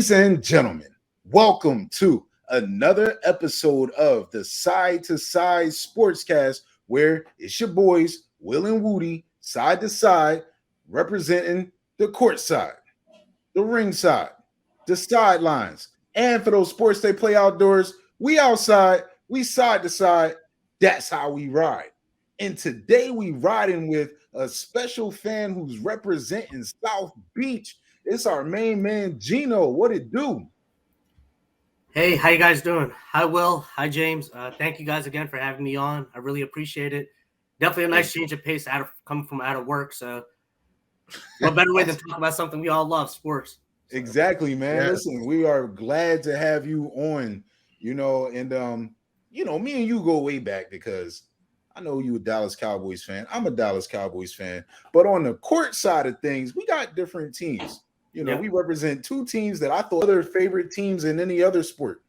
Ladies and gentlemen, welcome to another episode of the Side to Side Sportscast, where it's your boys, Will and Woody, side to side, representing the court side, the ring side, the sidelines, and for those sports they play outdoors, we outside, we side to side. That's how we ride. And today we riding with a special fan who's representing South Beach. It's our main man, Geno. What it do? Hey, how you guys doing? Hi, Will. Hi, James. Thank you guys again for having me on. I really appreciate it. Definitely a nice change of pace coming from out of work. So what better way than talk about something we all love, sports. So. Exactly, man. Yes. Listen, we are glad to have you on, and me and you go way back because I know you a Dallas Cowboys fan. I'm a Dallas Cowboys fan. But on the court side of things, we got different teams. We represent two teams that I thought other favorite teams in any other sport.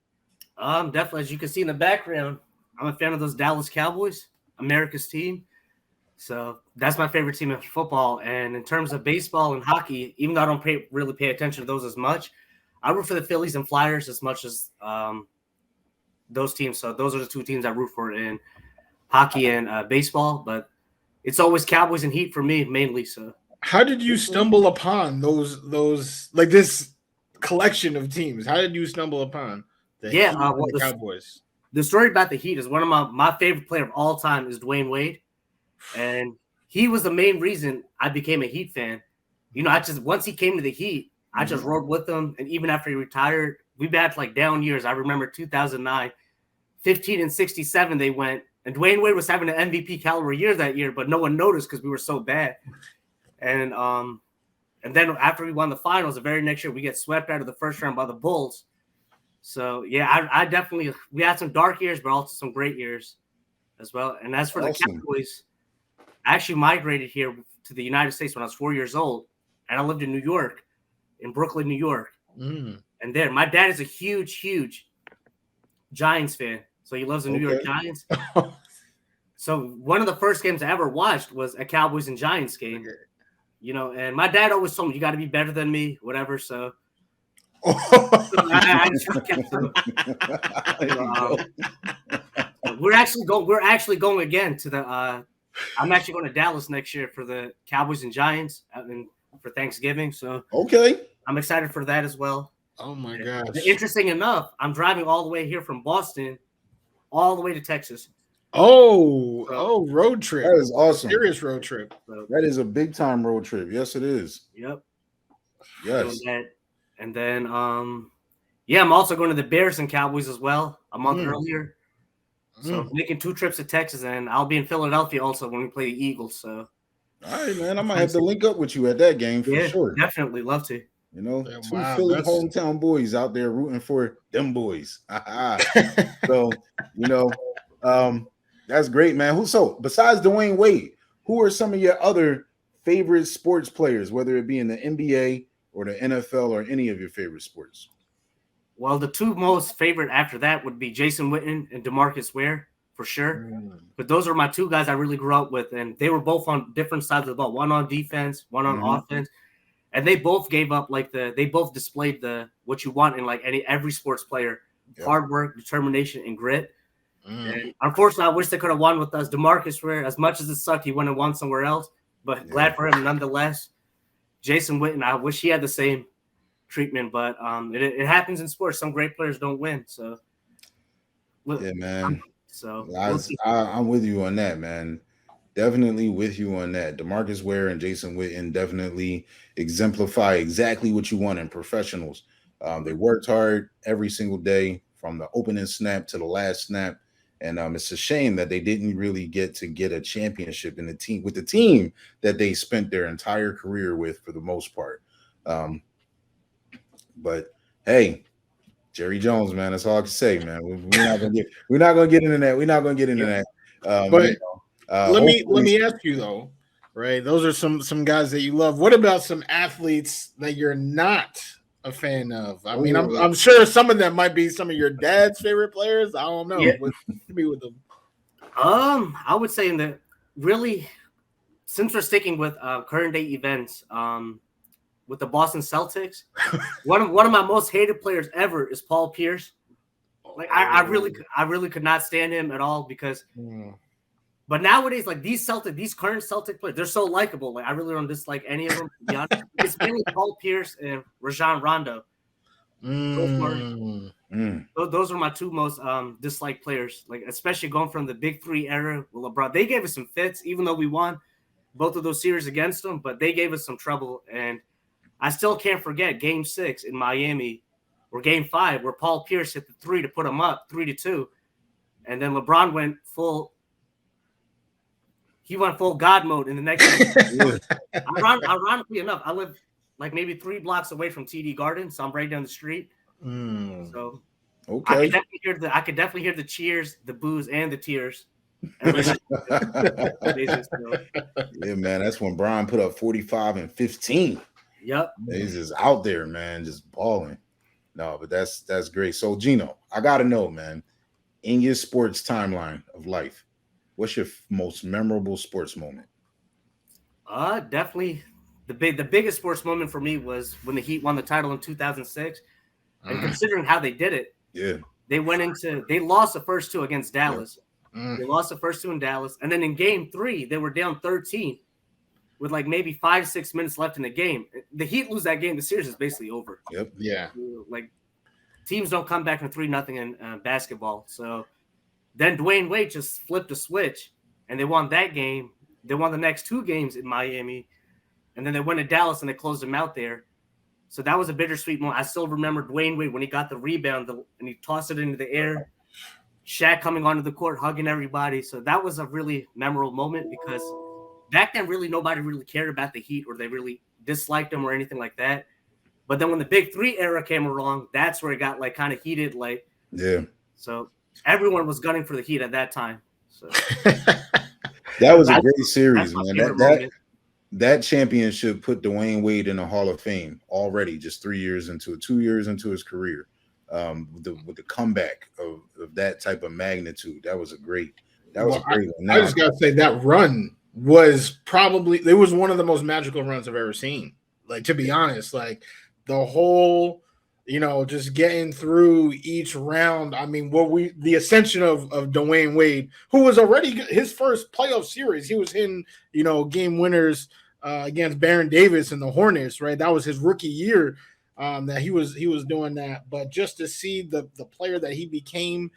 Definitely. As you can see in the background, I'm a fan of those Dallas Cowboys, America's team. So that's my favorite team in football. And in terms of baseball and hockey, even though I don't really pay attention to those as much, I root for the Phillies and Flyers as much as those teams. So those are the two teams I root for in hockey and baseball. But it's always Cowboys and Heat for me mainly. So. How did you stumble upon those like this collection of teams? How did you stumble upon the Heat and the Cowboys? The story about the Heat is one of my favorite player of all time is Dwayne Wade, and he was the main reason I became a Heat fan. Once he came to the Heat, I just rode with him, and even after he retired, we had like down years. I remember 2009, 15 and 67 they went, and Dwayne Wade was having an MVP caliber year that year, but no one noticed because we were so bad. And then after we won the finals, the very next year we get swept out of the first round by the Bulls. So yeah, I definitely we had some dark years, but also some great years as well. And as for the Cowboys, I actually migrated here to the United States when I was 4 years old, and I lived in New York, in Brooklyn, New York. And there, my dad is a huge Giants fan, so he loves the New York Giants. So one of the first games I ever watched was a Cowboys and Giants game. And my dad always told me, you got to be better than me, whatever. So, I just kept we're actually going again to the, I'm actually going to Dallas next year for the Cowboys and Giants for Thanksgiving. So, I'm excited for that as well. Oh my gosh. Interesting enough, I'm driving all the way here from Boston, all the way to Texas. Road trip. That is awesome. Serious road trip. That is a big time road trip. Yes, it is. Yep. Yes. And then, I'm also going to the Bears and Cowboys as well a month earlier. So making 2 trips to Texas, and I'll be in Philadelphia also when we play the Eagles. So. All right, man. I might have to link up with you at that game for sure. Definitely love to. Two Philly hometown boys out there rooting for them boys. So, that's great, man. So besides Dwayne Wade, who are some of your other favorite sports players, whether it be in the NBA or the NFL or any of your favorite sports? Well, the two most favorite after that would be Jason Witten and DeMarcus Ware, for sure. But those are my two guys I really grew up with, and they were both on different sides of the ball, one on defense, one on offense. And they both gave up they both displayed what you want in like every sports player, hard work, determination, and grit. And unfortunately, I wish they could have won with us. DeMarcus Ware, as much as it sucked, he went and won somewhere else. But glad for him nonetheless. Jason Witten, I wish he had the same treatment, but it happens in sports. Some great players don't win. So, yeah, man. I'm with you on that, man. Definitely with you on that. DeMarcus Ware and Jason Witten definitely exemplify exactly what you want in professionals. They worked hard every single day from the opening snap to the last snap. And it's a shame that they didn't really get a championship in the team that they spent their entire career with for the most part. But hey, Jerry Jones, man, that's all I can say, man. We're not gonna get into that. We're not gonna get into that. Let me ask you though, right? Those are some guys that you love. What about some athletes that you're not a fan of? I mean, I'm sure some of them might be some of your dad's favorite players. I don't know. What be with them? I would say since we're sticking with current day events, with the Boston Celtics. One of my most hated players ever is Paul Pierce. Like I really could not stand him at all because. But nowadays, like these current Celtic players, they're so likable. Like I really don't dislike any of them. To be honest, it's mainly Paul Pierce and Rajon Rondo. Those are my two most disliked players. Like especially going from the Big Three era with LeBron, they gave us some fits, even though we won both of those series against them. But they gave us some trouble, and I still can't forget Game 6 in Miami, or Game 5, where Paul Pierce hit the three to put them up 3-2, and then LeBron went full. He went full God mode in the next game. Ironically enough, I live like maybe 3 blocks away from TD Garden, so I'm right down the street. So okay, I could definitely hear the cheers, the boos, and the tears. Yeah, man, that's when Brian put up 45 and 15. Yep, he's just out there, man, just balling. No, but that's great. So, Jeeno, I gotta know, man, in your sports timeline of life, what's your most memorable sports moment? Definitely the biggest sports moment for me was when the Heat won the title in 2006. And considering how they did it, they lost the first 2 against Dallas. They lost the first 2 in Dallas, and then in Game 3 they were down 13 with like maybe 5-6 minutes left in the game. The Heat lose that game, the series is basically over. Yep. Yeah. Like teams don't come back from 3-0 in basketball. So then Dwayne Wade just flipped a switch, and they won that game. They won the next 2 games in Miami, and then they went to Dallas and they closed them out there. So that was a bittersweet moment. I still remember Dwayne Wade when he got the rebound and he tossed it into the air. Shaq coming onto the court, hugging everybody. So that was a really memorable moment because back then, really nobody really cared about the Heat or they really disliked them or anything like that. But then when the Big Three era came along, that's where it got like kind of heated. Like, so everyone was gunning for the Heat at that time. So that was a great series, man. That championship put Dwayne Wade in the Hall of Fame already, just 2 years into his career. With the comeback of that type of magnitude, that was a great one. I just gotta say that run was it was one of the most magical runs I've ever seen. Like, to be honest, like the whole, just getting through each round. I mean, the ascension of Dwayne Wade, who was already his first playoff series. He was in, game winners against Baron Davis and the Hornets, right? That was his rookie year. That he was doing that, but just to see the player that he became,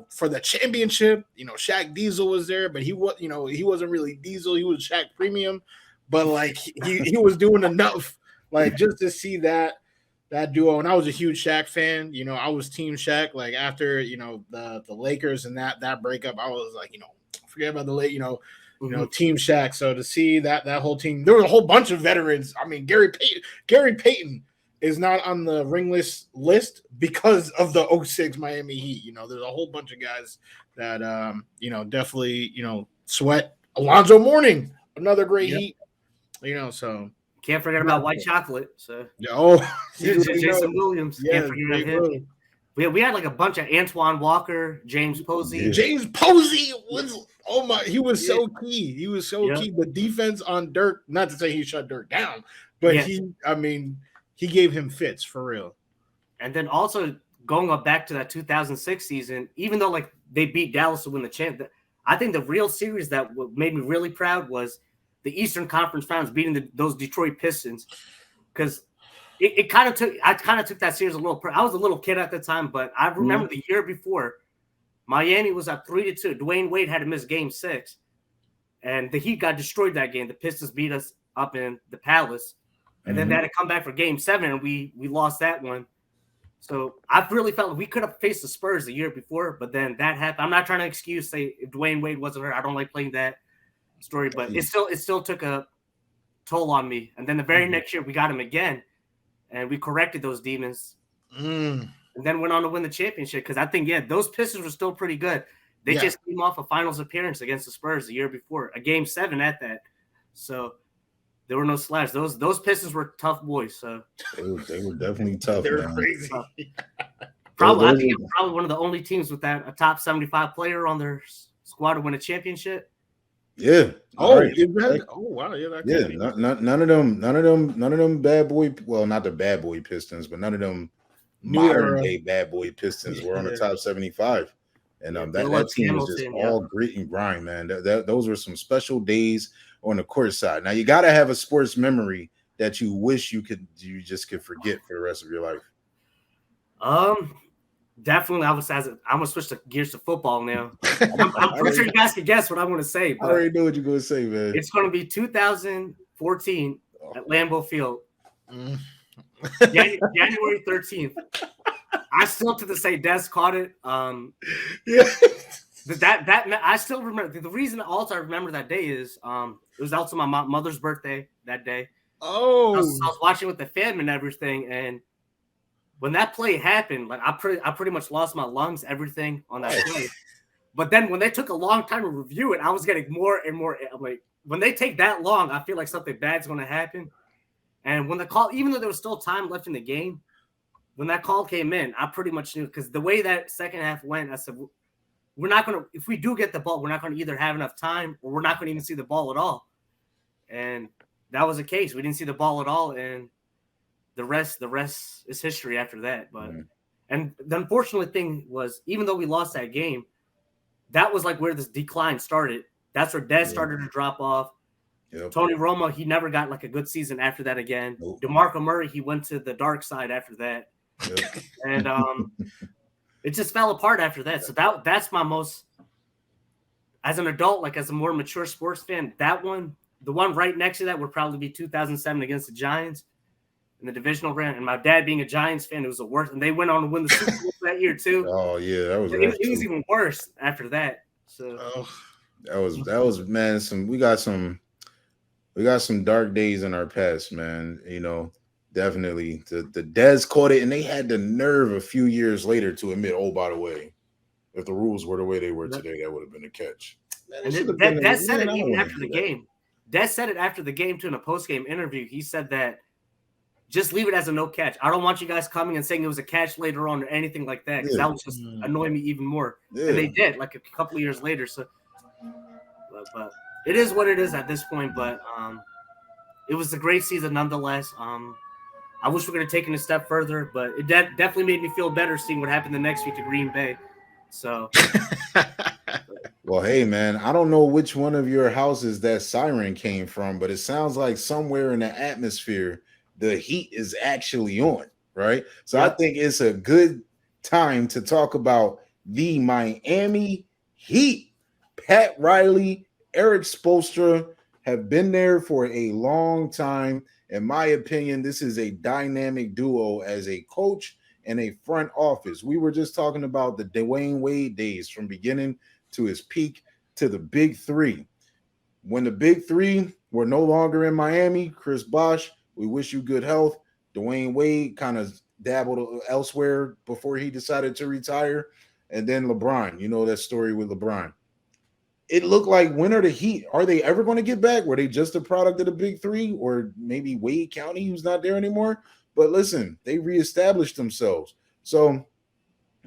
for the championship, Shaq Diesel was there, but he wasn't really Diesel, he was Shaq Premium, but like he was doing enough, like just to see that duo. And I was a huge Shaq fan, I was Team Shaq. Like after the Lakers and that breakup, I was like, forget about the late, Team Shaq. So to see that whole team, there was a whole bunch of veterans. I mean, Gary Payton is not on the ring list because of the 06 Miami Heat. There's a whole bunch of guys that, definitely, Sweat. Alonzo Mourning, another great Heat, so. Can't forget about White Chocolate. So. Jason Williams. Can't forget about him. We had like a bunch of Antoine Walker, James Posey. Yeah. James Posey was, he was so key. He was so key. The defense on Dirk, not to say he shut Dirk down, but he gave him fits for real. And then also going up back to that 2006 season, even though like they beat Dallas to win the champ, I think the real series that made me really proud was the Eastern Conference Finals beating those Detroit Pistons, because I kind of took that series a little. I was a little kid at the time, but I remember the year before, Miami was up 3-2. Dwayne Wade had to miss Game 6, and the Heat got destroyed that game. The Pistons beat us up in the Palace. And then they had to come back for Game 7, and we lost that one. So I really felt like we could have faced the Spurs the year before, but then that happened. I'm not trying to say if Dwayne Wade wasn't hurt. I don't like playing that story, but it still took a toll on me. And then the very next year, we got him again, and we corrected those demons. And then went on to win the championship, because I think, those Pistons were still pretty good. They just came off a finals appearance against the Spurs the year before, a Game 7 at that. So there were no slouch. Those Pistons were tough boys. So they were definitely tough. They were crazy. I think probably one of the only teams with a top 75 player on their squad to win a championship. Yeah. Oh, Right. wow. Yeah, that Yeah. None of them bad boy. Well, not the bad boy Pistons, but none of them New modern era. day bad boy Pistons were on the top 75. And Yeah, that team was just Hamilton, all grit and grind, man. Those were some special days on the court side. Now you got to have a sports memory that you wish you just could forget for the rest of your life. Definitely, I'm gonna switch the gears to football now. I'm pretty sure you guys can guess what I'm gonna say. But I already know what you're gonna say, man. It's gonna be 2014 at Lambeau Field, January 13th. I still to this day, Des caught it. Yeah. That I still remember. The reason also I remember that day is it was also my mother's birthday that day. Oh, I was watching with the fam and everything, and when that play happened, like I pretty much lost my lungs, everything on that play. But then when they took a long time to review it, I was getting more and more. I'm like, when they take that long, I feel like something bad's going to happen. And when the call, even though there was still time left in the game, when that call came in, I pretty much knew, because the way that second half went, I said, we're not going to, if we do get the ball, we're not going to either have enough time or we're not going to even see the ball at all. And that was the case. We didn't see the ball at all. And the rest is history after that. But and the unfortunate thing was, even though we lost that game, that was like where this decline started. That's where Des started to drop off. Yep. Tony Romo, he never got like a good season after that again. Nope. DeMarco Murray, he went to the dark side after that. Yep. And it just fell apart after that. So that's my most, as an adult, like as a more mature sports fan, that one, the one right next to that would probably be 2007 against the Giants in the divisional round. And my dad being a Giants fan, it was the worst. And they went on to win the Super Bowl that year too. Oh yeah, that was it was even worse after that. So that was man. We got some dark days in our past, man. You know, definitely the Dez caught it, and they had the nerve a few years later to admit, oh, by the way, if the rules were the way they were today, that would have been a catch. Man, Dez said it even after the game. Dez said it after the game too in a post-game interview. He said that just leave it as a no catch. I don't want you guys coming and saying it was a catch later on or anything like that, because that would just annoy me even more. Yeah. And they did, like a couple of years later. So, but it is what it is at this point. But it was a great season nonetheless. I wish we could have taken a step further, but it definitely made me feel better seeing what happened the next week to Green Bay. So, well, hey man, I don't know which one of your houses that siren came from, but it sounds like somewhere in the atmosphere the heat is actually on, right? So I think it's a good time to talk about the Miami Heat. Pat Riley, Eric Spoelstra have been there for a long time. In my opinion, this is a dynamic duo as a coach and a front office. We were just talking about the Dwayne Wade days, from beginning to his peak to the big three. When the big three were no longer in Miami, Chris Bosh, we wish you good health. Dwayne Wade kind of dabbled elsewhere before he decided to retire. And then LeBron, you know that story with LeBron. It looked like, when are the Heat? Are they ever going to get back? Were they just a product of the big three, or maybe Wade County, who's not there anymore? But listen, they reestablished themselves. So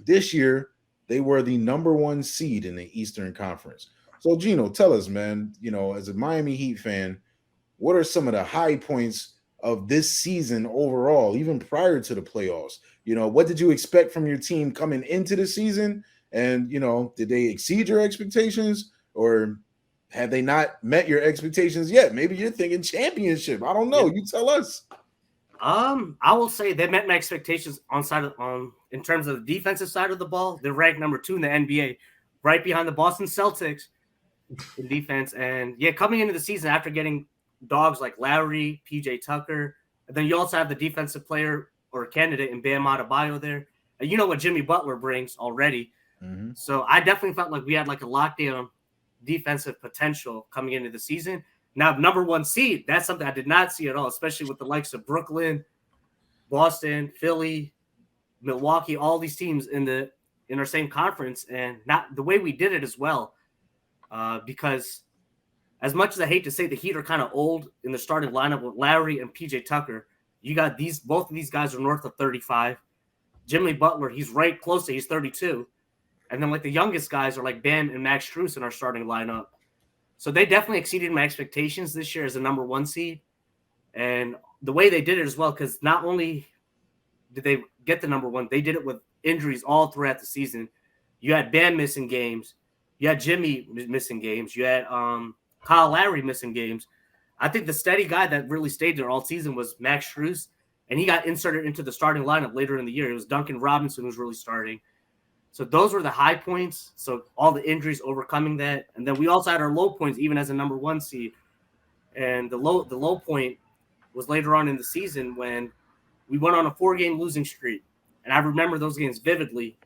this year, they were the number one seed in the Eastern Conference. So Jeeno, tell us, man, you know, as a Miami Heat fan, what are some of the high points of this season overall, even prior to the playoffs? You know, what did you expect from your team coming into the season? And, you know, did they exceed your expectations, or have they not met your expectations yet? Maybe you're thinking championship. I don't know. You tell us. I will say they met my expectations in terms of the defensive side of the ball. They're ranked number 2 in the NBA, right behind the Boston Celtics in defense. And yeah, coming into the season after getting dogs like Lowry, PJ Tucker, and then you also have the defensive player or candidate in Bam Adebayo there. And you know what Jimmy Butler brings already. Mm-hmm. So I definitely felt like we had like a lockdown defensive potential coming into the season. Now, number one seed, that's something I did not see at all, especially with the likes of Brooklyn, Boston, Philly, Milwaukee, all these teams in our same conference, and not the way we did it as well. Because as much as I hate to say, the Heat are kind of old in the starting lineup with Lowry and PJ Tucker. You got both of these guys are north of 35. Jimmy Butler, he's right close to, he's 32. And then like the youngest guys are like Bam and Max Strus in our starting lineup. So they definitely exceeded my expectations this year as a number 1 seed. And the way they did it as well, because not only did they get the number 1, they did it with injuries all throughout the season. You had Bam missing games. You had Jimmy missing games. You had Kyle Lowry missing games. I think the steady guy that really stayed there all season was Max Strus, and he got inserted into the starting lineup later in the year. It was Duncan Robinson who was really starting. So those were the high points. So all the injuries overcoming that. And then we also had our low points, even as a number 1 seed. And the low point was later on in the season when we went on a 4-game losing streak. And I remember those games vividly.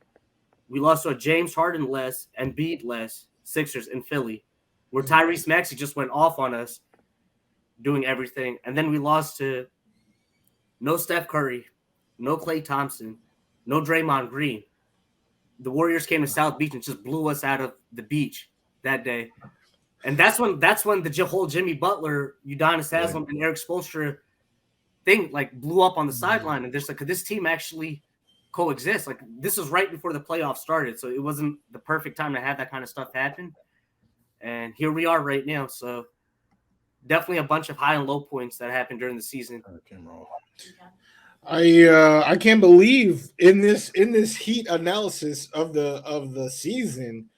We lost to a James Harden-less and Embiid-less Sixers in Philly, where Tyrese Maxey just went off on us doing everything. And then we lost to no Steph Curry, no Klay Thompson, no Draymond Green. The Warriors came to South Beach and just blew us out of the beach that day. And that's when the whole Jimmy Butler, Udonis Haslem, and Eric Spoelstra thing like blew up on the sideline. And there's like, could this team actually coexist? Like, this was right before the playoffs started, so it wasn't the perfect time to have that kind of stuff happen. And here we are right now. So definitely a bunch of high and low points that happened during the season. I can't believe in this Heat analysis of the season,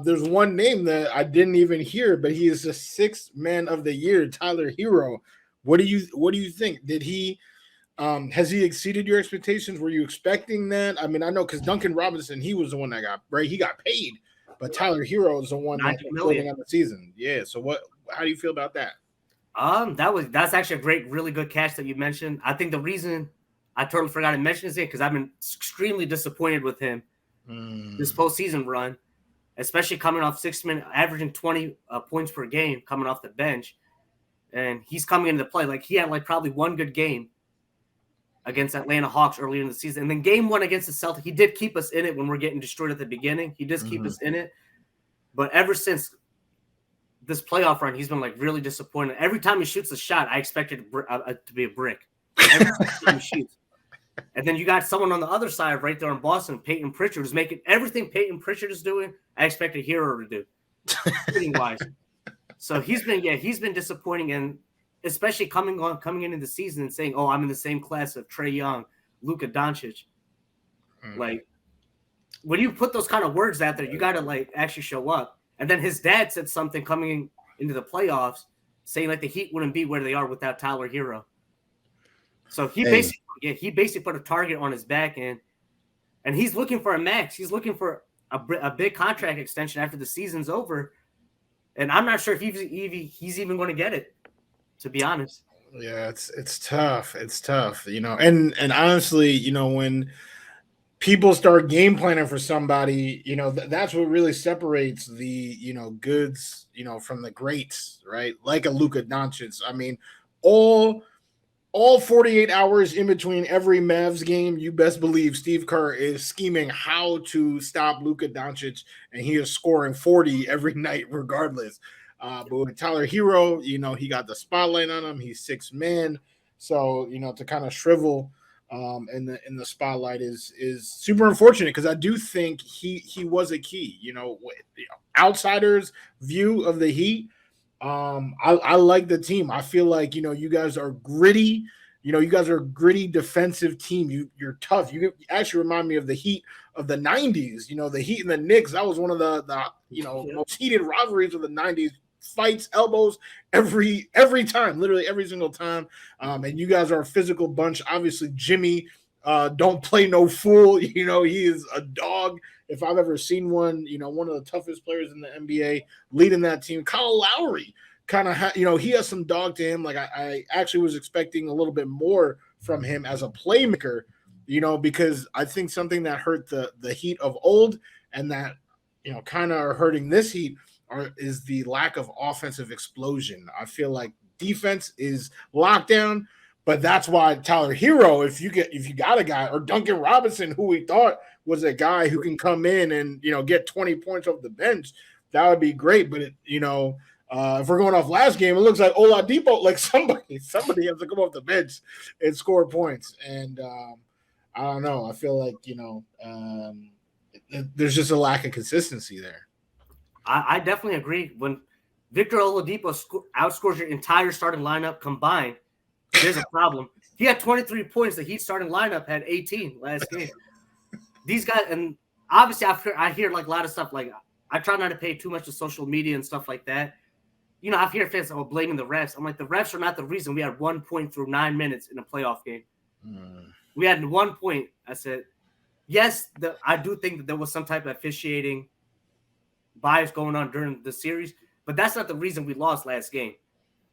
there's one name that I didn't even hear, but he is the 6th man of the year, Tyler Hero. What do you think? Did he has he exceeded your expectations? Were you expecting that? I mean, I know because Duncan Robinson, he was the one that got he got paid, but Tyler Hero is the one that's floating on the season. Yeah. So how do you feel about that? That's actually a really good catch that you mentioned. I think the reason I totally forgot to mention is because I've been extremely disappointed with him this postseason run, especially coming off 6 minutes, averaging 20 points per game coming off the bench. And he's coming into play. Like, he had like probably one good game against Atlanta Hawks earlier in the season. And then game 1 against the Celtics, he did keep us in it when we're getting destroyed at the beginning. He does keep us in it. But ever since this playoff run, he's been like really disappointed. Every time he shoots a shot, I expect it to be a brick. Every time he shoots. And then you got someone on the other side right there in Boston, Peyton Pritchard, who's making everything Peyton Pritchard is doing, I expect a Hero to do, shooting wise. So he's been disappointing, and especially coming into the season and saying, "Oh, I'm in the same class of Trae Young, Luka Doncic." Like, when you put those kind of words out there, you got to like actually show up. And then his dad said something coming into the playoffs, saying like the Heat wouldn't be where they are without Tyler Hero. So he basically put a target on his back, and he's looking for a max. He's looking for a big contract extension after the season's over. And I'm not sure if he's even going to get it, to be honest. Yeah, it's tough. It's tough, you know. And honestly, you know, when people start game planning for somebody, you know, that's what really separates the, you know, goods, you know, from the greats, right? Like a Luka Doncic. I mean, all 48 hours in between every Mavs game, you best believe Steve Kerr is scheming how to stop Luka Doncic, and he is scoring 40 every night regardless. But with Tyler Hero, you know, he got the spotlight on him. He's 6th man. So, you know, to kind of shrivel in the spotlight is super unfortunate, because I do think he was a key, you know, outsiders' view of the Heat. I like the team. I feel like, you know, you guys are gritty. You know, you guys are a gritty defensive team. You're tough. You actually remind me of the Heat of the 90s. You know, the Heat and the Knicks. That was one of the you know, most heated rivalries of the 90s. Fights, elbows, every time, literally every single time. And you guys are a physical bunch. Obviously, Jimmy, don't play no fool. You know, he is a dog. If I've ever seen one, you know, one of the toughest players in the NBA leading that team. Kyle Lowry kind of, you know, he has some dog to him. Like, I actually was expecting a little bit more from him as a playmaker, you know, because I think something that hurt the Heat of old, and that, you know, kind of are hurting this Heat, is the lack of offensive explosion. I feel like defense is locked down, but that's why Tyler Hero, if you got a guy, or Duncan Robinson, who we thought was a guy who can come in and, you know, get 20 points off the bench, that would be great. But you know, if we're going off last game, it looks like Oladipo, like somebody has to come off the bench and score points. And I don't know. I feel like, you know, there's just a lack of consistency there. I definitely agree. When Victor Oladipo outscores your entire starting lineup combined, there's a problem. He had 23 points. The Heat starting lineup had 18 last game. These guys, and obviously I hear like a lot of stuff. Like I try not to pay too much to social media and stuff like that. You know, I hear fans blaming the refs. I'm like, the refs are not the reason we had 1 point through 9 minutes in a playoff game. We had 1 point. I said, yes, I do think that there was some type of officiating bias going on during the series, but that's not the reason we lost last game.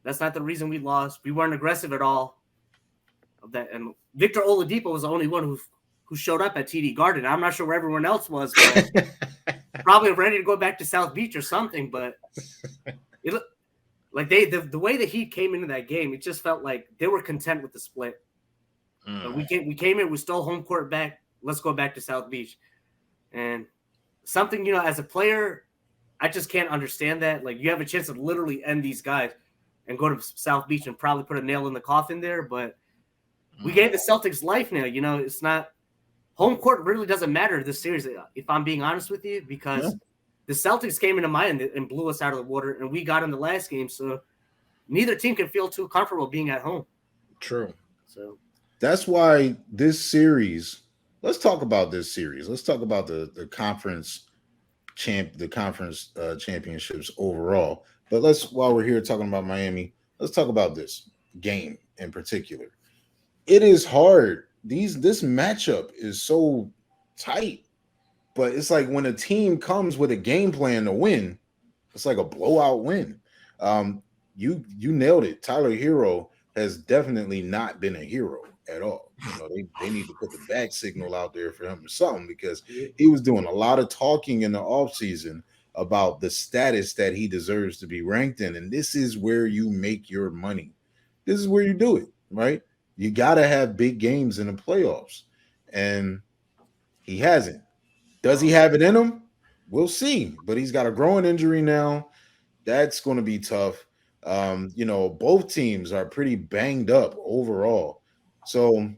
That's not the reason we lost. We weren't aggressive at all. And Victor Oladipo was the only one who showed up at TD Garden. I'm not sure where everyone else was, but probably ready to go back to South Beach or something. But it looked like the way the Heat came into that game, it just felt like they were content with the split. We came in, we stole home court back. Let's go back to South Beach. And something, you know, as a player, I just can't understand that. Like, you have a chance to literally end these guys and go to South Beach and probably put a nail in the coffin there. But we gave the Celtics life now. You know, it's not – home court really doesn't matter this series, if I'm being honest with you, because the Celtics came into Miami and blew us out of the water, and we got in the last game. So neither team can feel too comfortable being at home. True. So that's why this series – let's talk about this series. Let's talk about the conference championships overall. But while we're here talking about Miami, let's talk about this game in particular. It is hard. This matchup is so tight, but it's like when a team comes with a game plan to win, it's like a blowout win. You nailed it. Tyler Hero has definitely not been a hero at all. You know, they need to put the back signal out there for him or something, because he was doing a lot of talking in the offseason about the status that he deserves to be ranked in. And this is where you make your money. This is where you do it, right? You got to have big games in the playoffs. And he hasn't. Does he have it in him? We'll see. But he's got a growing injury now. That's going to be tough. You know, both teams are pretty banged up overall. So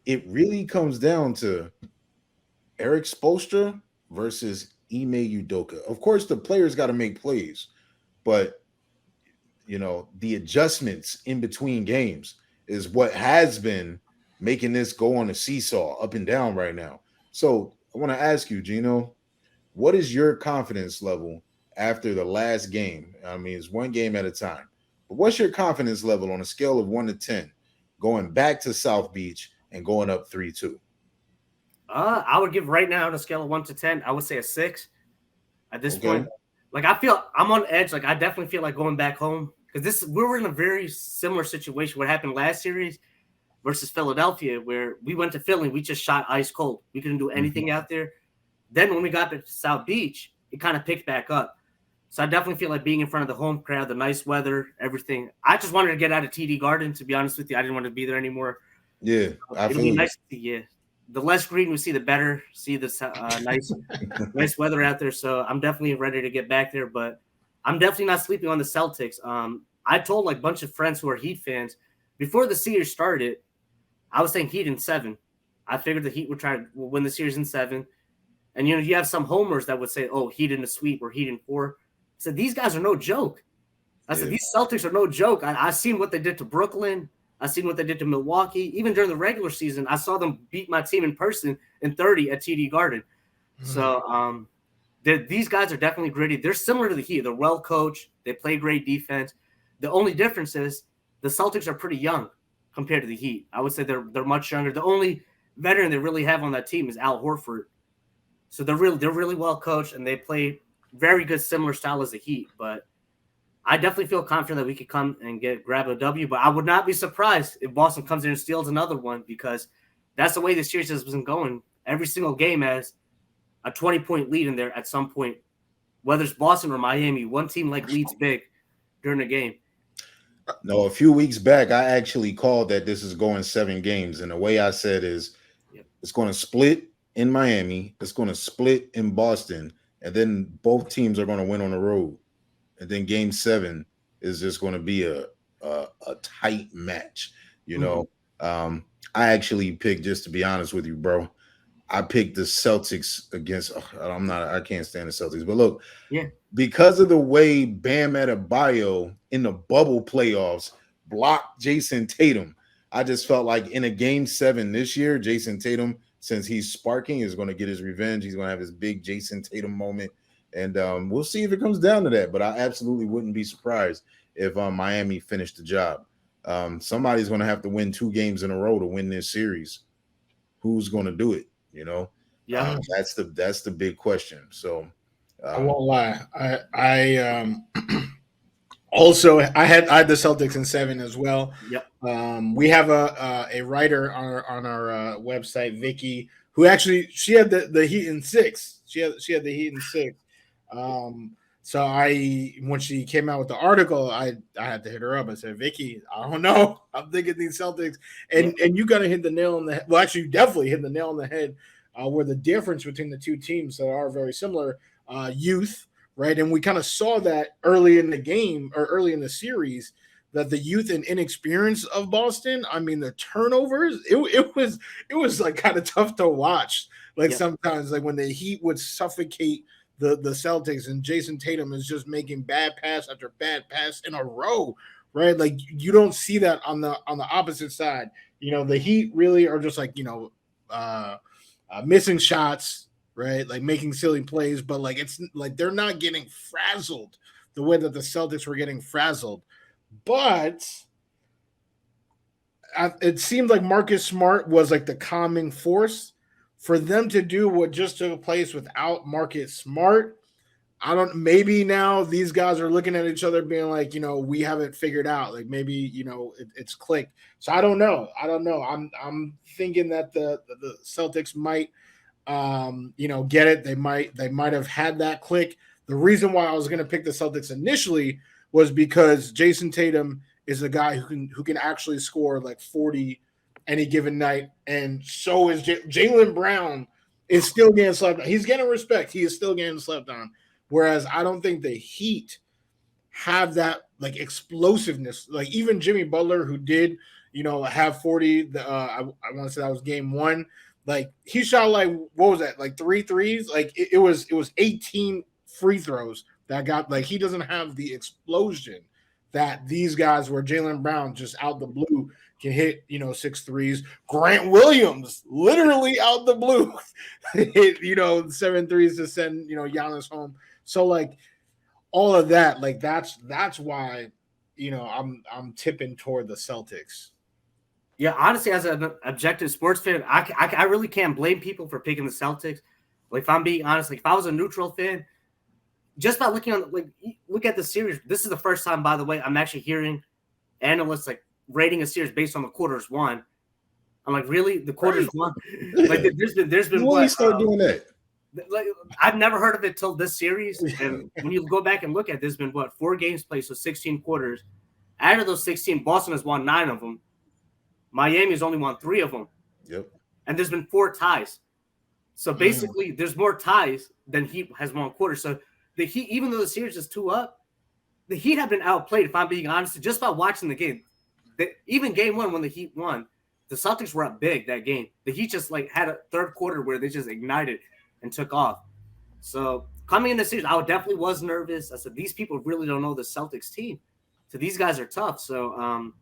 it really comes down to Eric Spoelstra versus Ime Udoka. Of course, the players got to make plays, but, you know, the adjustments in between games is what has been making this go on a seesaw up and down right now. So I want to ask you, Geno, what is your confidence level after the last game? I mean, it's one game at a time, but what's your confidence level on a scale of 1 to 10 going back to South Beach and going up 3-2? I would give right now on a scale of 1 to 10, I would say a 6 at this point. Like, I feel I'm on edge. Like, I definitely feel like going back home, because we were in a very similar situation. What happened last series versus Philadelphia, where we went to Philly, we just shot ice cold. We couldn't do anything out there. Then when we got to South Beach, it kind of picked back up. So I definitely feel like being in front of the home crowd, the nice weather, everything. I just wanted to get out of TD Garden, to be honest with you. I didn't want to be there anymore. Yeah, it'll be nice to see you. The less green we see, the better. See this nice weather out there. So I'm definitely ready to get back there. But I'm definitely not sleeping on the Celtics. I told like a bunch of friends who are Heat fans before the series started, I was saying Heat in 7. I figured the Heat would win the series in 7. And, you know, you have some homers that would say, oh, Heat in a sweep or Heat in 4. I said, these guys are no joke. I said, these Celtics are no joke. I've seen what they did to Brooklyn. I've seen what they did to Milwaukee. Even during the regular season, I saw them beat my team in person in 30 at TD Garden. So these guys are definitely gritty. They're similar to the Heat. They're well coached. They play great defense. The only difference is the Celtics are pretty young compared to the Heat. I would say they're much younger. The only veteran they really have on that team is Al Horford. So they're really well coached, and they play very good, similar style as the Heat. But I definitely feel confident that we could come and grab a W. But I would not be surprised if Boston comes in and steals another one, because that's the way the series has been going. Every single game has a 20-point lead in there at some point, whether it's Boston or Miami. One team leads big during the game. No, a few weeks back, I actually called that this is going 7 games. And the way I said is it's going to split in Miami. It's going to split in Boston. And then both teams are going to win on the road. And then game 7 is just going to be a tight match. You know, I actually picked, just to be honest with you, bro, I picked the Celtics against. I can't stand the Celtics. But look, Yeah. because of the way Bam Adebayo in the bubble playoffs blocked Jason Tatum, I just felt like in a game 7 this year, Jason Tatum, since he's sparking, is going to get his revenge. He's going to have his big Jason Tatum moment. And we'll see if it comes down to that. But I absolutely wouldn't be surprised if Miami finished the job. Somebody's going to have to win 2 games in a row to win this series. Who's going to do it? Yeah. That's the big question. So I won't lie. I also I had the Celtics in 7 as well. Yep. We have a writer on our website, Vicky, who actually she had the Heat in 6. She had the Heat in 6. So when she came out with the article, I had to hit her up. I said, Vicky, I don't know. I'm thinking these Celtics, and you gotta hit the nail on the head. Well, actually, you definitely hit the nail on the head. Where the difference between the two teams that are very similar, youth, right? And we kind of saw that early in the game or early in the series, that the youth and inexperience of Boston, I mean, the turnovers, it was like kind of tough to watch. Like sometimes, like when the Heat would suffocate the Celtics, and Jason Tatum is just making bad pass after bad pass in a row, right? Like you don't see that on the opposite side. The Heat really are just like missing shots, right? Like making silly plays, but like it's like they're not getting frazzled the way that the Celtics were getting frazzled. But it seemed like Marcus Smart was like the calming force for them to do what just took place without Marcus Smart. Maybe now these guys are looking at each other being like, we have it figured out. Like maybe, it's clicked. So I don't know. I'm thinking that the Celtics might, get it. They might have had that click. The reason why I was going to pick the Celtics initially was because Jason Tatum is a guy who can actually score like 40 any given night, and so is Jaylen Brown is still getting slept on. He's getting respect. He is still getting slept on. Whereas I don't think the Heat have that like explosiveness. Like even Jimmy Butler, who did have 40. I want to say that was game 1. Like he shot like what was that? Like 3 threes. Like it was 18 free throws that got like he doesn't have the explosion that these guys where Jaylen Brown just out the blue can hit 6 threes. Grant Williams literally out the blue hit 7 threes to send Giannis home. So like all of that, like that's why I'm tipping toward the Celtics. Yeah, honestly, as an objective sports fan, I really can't blame people for picking the Celtics. Like if I'm being honest, like if I was a neutral fan, just by looking on look at the series. This is the first time, by the way, I'm actually hearing analysts like rating a series based on the quarters won. I'm like, really? The quarters won? Like there's been when you start doing that? Like I've never heard of it till this series. And when you go back and look at, there's been 4 games played, so 16 quarters. Out of those 16, Boston has won 9 of them. Miami has only won 3 of them. Yep. And there's been 4 ties. So basically, there's more ties than Heat has won quarters. So the Heat, even though the series is 2 up, the Heat have been outplayed. If I'm being honest, just by watching the game. Even game 1 when the Heat won, the Celtics were up big that game. The Heat just like had a third quarter where they just ignited and took off. So coming in the series, I definitely was nervous. I said, these people really don't know the Celtics team. So these guys are tough. So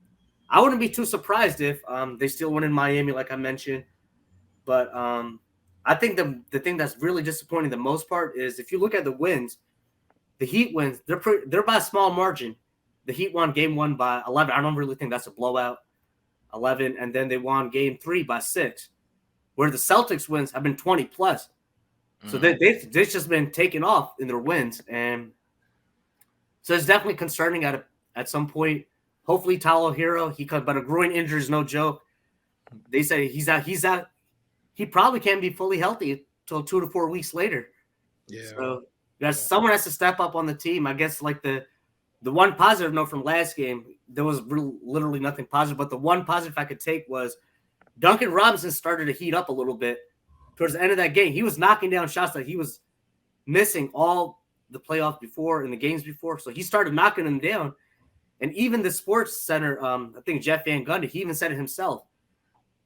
I wouldn't be too surprised if they still win in Miami, like I mentioned. But I think the thing that's really disappointing the most part is if you look at the wins, the Heat wins, they're by a small margin. The Heat won game 1 by 11. I don't really think that's a blowout. 11, and then they won game 3 by 6. Where the Celtics wins have been 20 plus. So they've just been taken off in their wins. And so it's definitely concerning at some point. Hopefully Tyler Hero, but a groin injury is no joke. They say he's out. He probably can't be fully healthy until 2 to 4 weeks later. Yeah. So someone has to step up on the team. I guess like the one positive note from last game, there was literally nothing positive, but the one positive I could take was Duncan Robinson started to heat up a little bit towards the end of that game. He was knocking down shots that he was missing all the playoff before and the games before. So he started knocking them down. And even the Sports Center, I think Jeff Van Gundy, he even said it himself.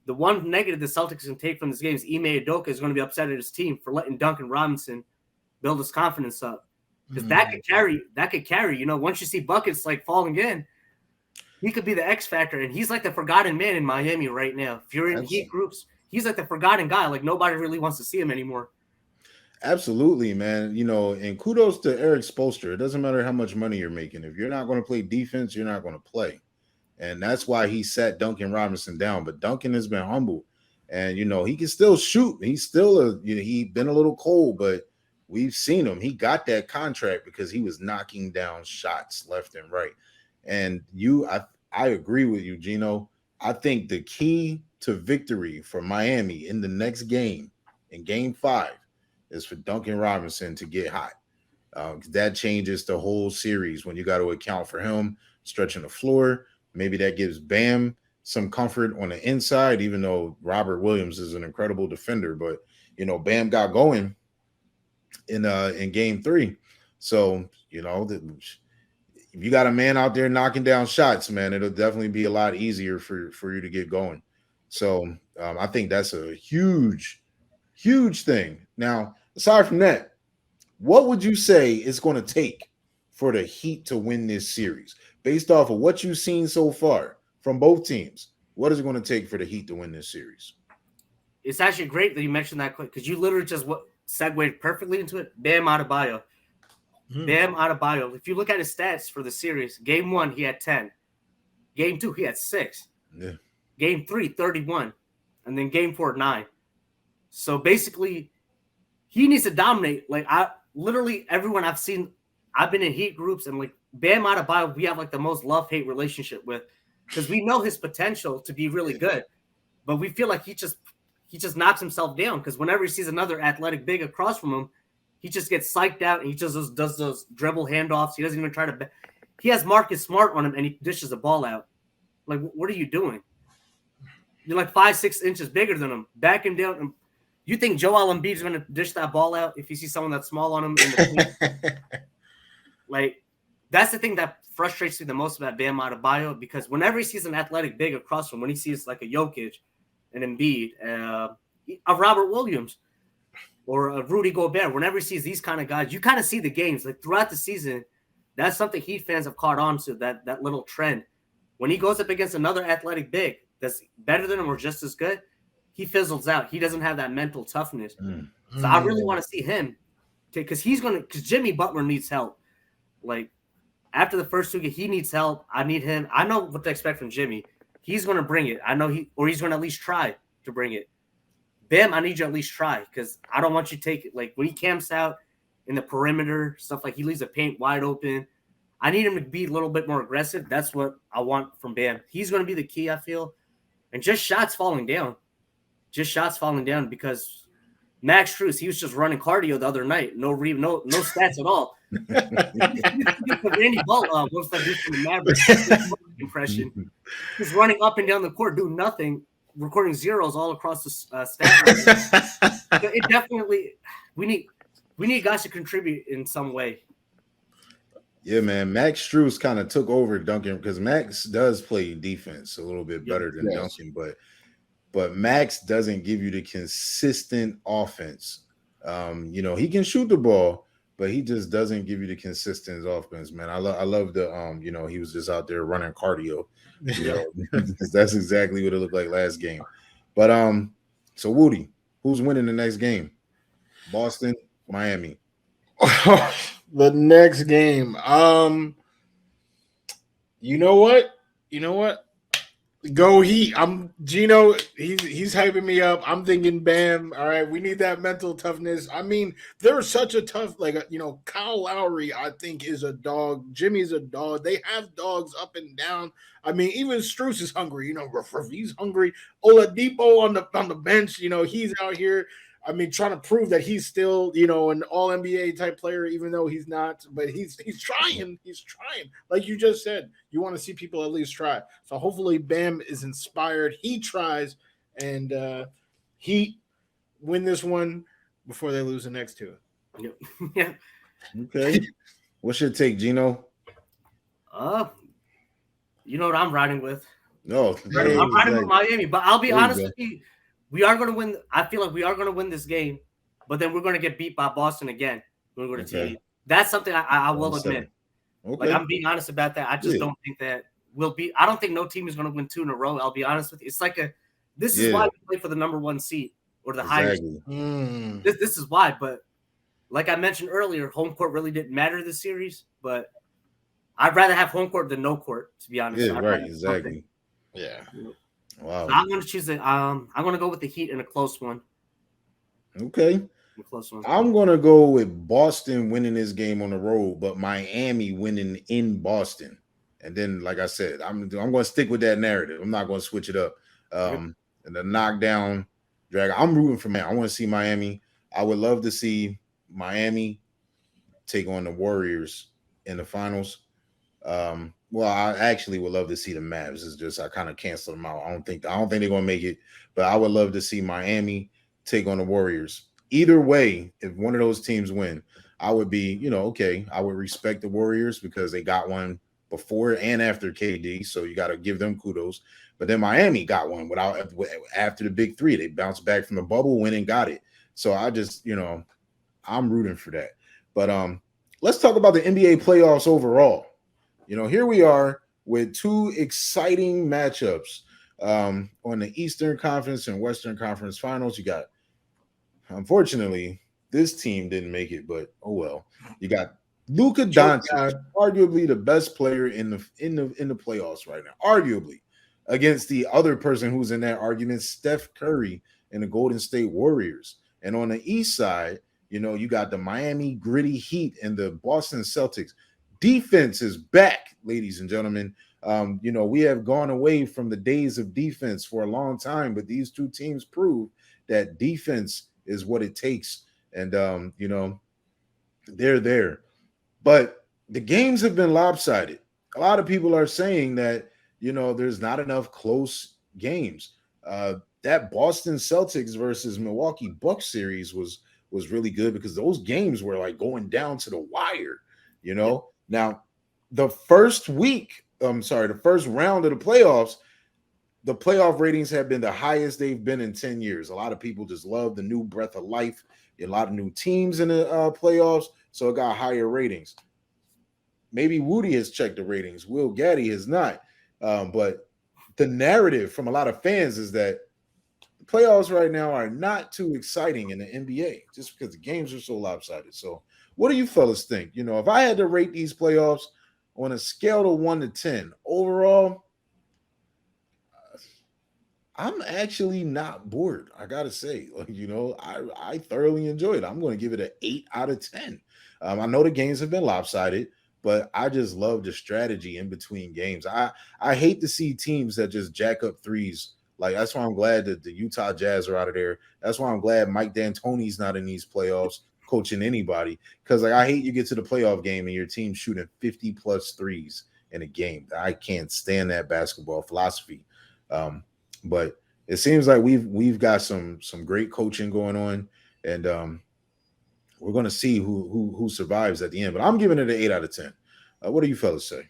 the one negative the Celtics can take from this game is Ime Udoka is going to be upset at his team for letting Duncan Robinson build his confidence up. Because that could carry, you know, once you see buckets like falling in, he could be the X factor. And he's like the forgotten man in Miami right now. If you're in Heat groups, he's like the forgotten guy. Like nobody really wants to see him anymore. Absolutely, man. You know, and kudos to Eric Spoelstra. It doesn't matter how much money you're making. If you're not going to play defense, you're not going to play. And that's why he sat Duncan Robinson down. But Duncan has been humble. And, you know, he can still shoot. He's still he's been a little cold, but we've seen him. He got that contract because he was knocking down shots left and right. And I agree with you, Geno. I think the key to victory for Miami in the next game, in game 5, is for Duncan Robinson to get hot. That changes the whole series when you got to account for him stretching the floor. Maybe that gives Bam some comfort on the inside, even though Robert Williams is an incredible defender. But, you know, Bam got going in game 3. So, you know, if you got a man out there knocking down shots, man, it'll definitely be a lot easier for you to get going. So I think that's a huge thing. Now, aside from that, what would you say it's going to take for the Heat to win this series? Based off of what you've seen so far from both teams, what is it going to take for the Heat to win this series? It's actually great that you mentioned that quick because you literally just segued perfectly into it. Bam Adebayo. Bam Adebayo. If you look at his stats for the series, game 1, he had 10. Game 2, he had 6. Yeah. Game 3, 31. And then game 4, 9. So basically, he needs to dominate. Like, everyone I've seen, I've been in Heat groups, and like Bam Adebayo, we have like the most love-hate relationship with because we know his potential to be really good, but we feel like he just knocks himself down because whenever he sees another athletic big across from him, he just gets psyched out and he just does those dribble handoffs. He doesn't even try to. He has Marcus Smart on him and he dishes the ball out. Like, what are you doing? You're like 5-6 inches bigger than him. Back him down. You think Joel Embiid is going to dish that ball out if you see someone that's small on him? Like, that's the thing that frustrates me the most about Bam Adebayo because whenever he sees an athletic big across from him, when he sees like a Jokic, an Embiid, a Robert Williams, or a Rudy Gobert, whenever he sees these kind of guys, you kind of see the games. Like throughout the season, that's something Heat fans have caught on to, that little trend. When he goes up against another athletic big that's better than him or just as good, he fizzles out. He doesn't have that mental toughness. So I really want to see him because Jimmy Butler needs help. Like after the first 2 games, he needs help. I need him. I know what to expect from Jimmy. He's going to bring it. I know he's going to at least try to bring it. Bam, I need you to at least try because I don't want you to take it. Like when he camps out in the perimeter, stuff like he leaves the paint wide open. I need him to be a little bit more aggressive. That's what I want from Bam. He's going to be the key, I feel. And just shots falling down. Because Max Strus, he was just running cardio the other night. No stats at all. Randy Ball, what's that dude from the Mavericks? Impression. He's running up and down the court, doing nothing, recording zeros all across the stat line. It definitely, we need guys to contribute in some way. Yeah, man. Max Strus kind of took over Duncan because Max does play defense a little bit better than Duncan, but Max doesn't give you the consistent offense. You know, he can shoot the ball, but he just doesn't give you the consistent offense, man. I love the you know, he was just out there running cardio. You know, that's exactly what it looked like last game. But so Woody, who's winning the next game? Boston, Miami. The next game. You know what? Go Heat. I'm Geno. He's hyping me up. I'm thinking Bam. All right, we need that mental toughness. I mean, they're such a tough, Kyle Lowry, I think, is a dog. Jimmy's a dog. They have dogs up and down. I mean, even Strus is hungry. You know, he's hungry. Oladipo on the bench. You know, he's out here. I mean, trying to prove that he's still, you know, an all-NBA type player, even though he's not. But he's trying. He's trying. Like you just said, you want to see people at least try. So hopefully Bam is inspired. He tries, and he win this one before they lose the next 2. Yeah. Okay. What's your take, Geno? You know what I'm riding with? No, I'm riding with Miami, but I'll be honest with you. We are going to win. I feel like we are going to win this game, but then we're going to get beat by Boston again. We're going to Heat. That's something I will admit. Okay. Like, I'm being honest about that. I just don't think that we'll be. I don't think no team is going to win 2 in a row. I'll be honest with you. It's like this is why we play for the number 1 seed or the highest. This is why. But like I mentioned earlier, home court really didn't matter this series. But I'd rather have home court than no court, to be honest. Yeah, right. Exactly. Yeah. Wow. So I'm going to choose it. I'm going to go with the Heat in a close one. Okay. I'm going to go with Boston winning this game on the road, but Miami winning in Boston. And then, like I said, I'm going to stick with that narrative. I'm not going to switch it up. And the knockdown drag. I'm rooting for Miami. I want to see Miami. I would love to see Miami take on the Warriors in the finals. Well, I actually would love to see the Mavs. It's just I kind of canceled them out. I don't think they're going to make it, but I would love to see Miami take on the Warriors. Either way, if one of those teams win, I would be, okay. I would respect the Warriors because they got one before and after KD, so you got to give them kudos. But then Miami got one after the big 3. They bounced back from the bubble, went and got it. So I just, I'm rooting for that. But let's talk about the NBA playoffs overall. Here we are with 2 exciting matchups on the Eastern Conference and Western Conference Finals. You got, unfortunately, this team didn't make it, but oh well. You got Luka Doncic, arguably the best player in the playoffs right now, arguably, against the other person who's in that argument, Steph Curry and the Golden State Warriors. And on the East side, you got the Miami gritty Heat and the Boston Celtics. Defense is back, ladies and gentlemen. We have gone away from the days of defense for a long time, but these 2 teams prove that defense is what it takes. And, they're there. But the games have been lopsided. A lot of people are saying that, there's not enough close games. That Boston Celtics versus Milwaukee Bucks series was really good because those games were like going down to the wire, Now, the first round of the playoffs, the playoff ratings have been the highest they've been in 10 years. A lot of people just love the new breath of life. A lot of new teams in the playoffs, so it got higher ratings. Maybe Woody has checked the ratings. Will Gaddy has not. But the narrative from a lot of fans is that the playoffs right now are not too exciting in the NBA just because the games are so lopsided. So what do you fellas think? If I had to rate these playoffs on a scale of 1 to 10, overall, I'm actually not bored. I gotta say, I thoroughly enjoyed it. I'm going to give it an 8 out of 10. I know the games have been lopsided, but I just love the strategy in between games. I hate to see teams that just jack up threes. Like, that's why I'm glad that the Utah Jazz are out of there. That's why I'm glad Mike D'Antoni's not in these playoffs coaching anybody, because I hate you get to the playoff game and your team shooting 50 plus threes in a game. I can't stand that basketball philosophy. But it seems like we've got some great coaching going on, and we're going to see who survives at the end. But I'm giving it an 8 out of 10. What do you fellas say?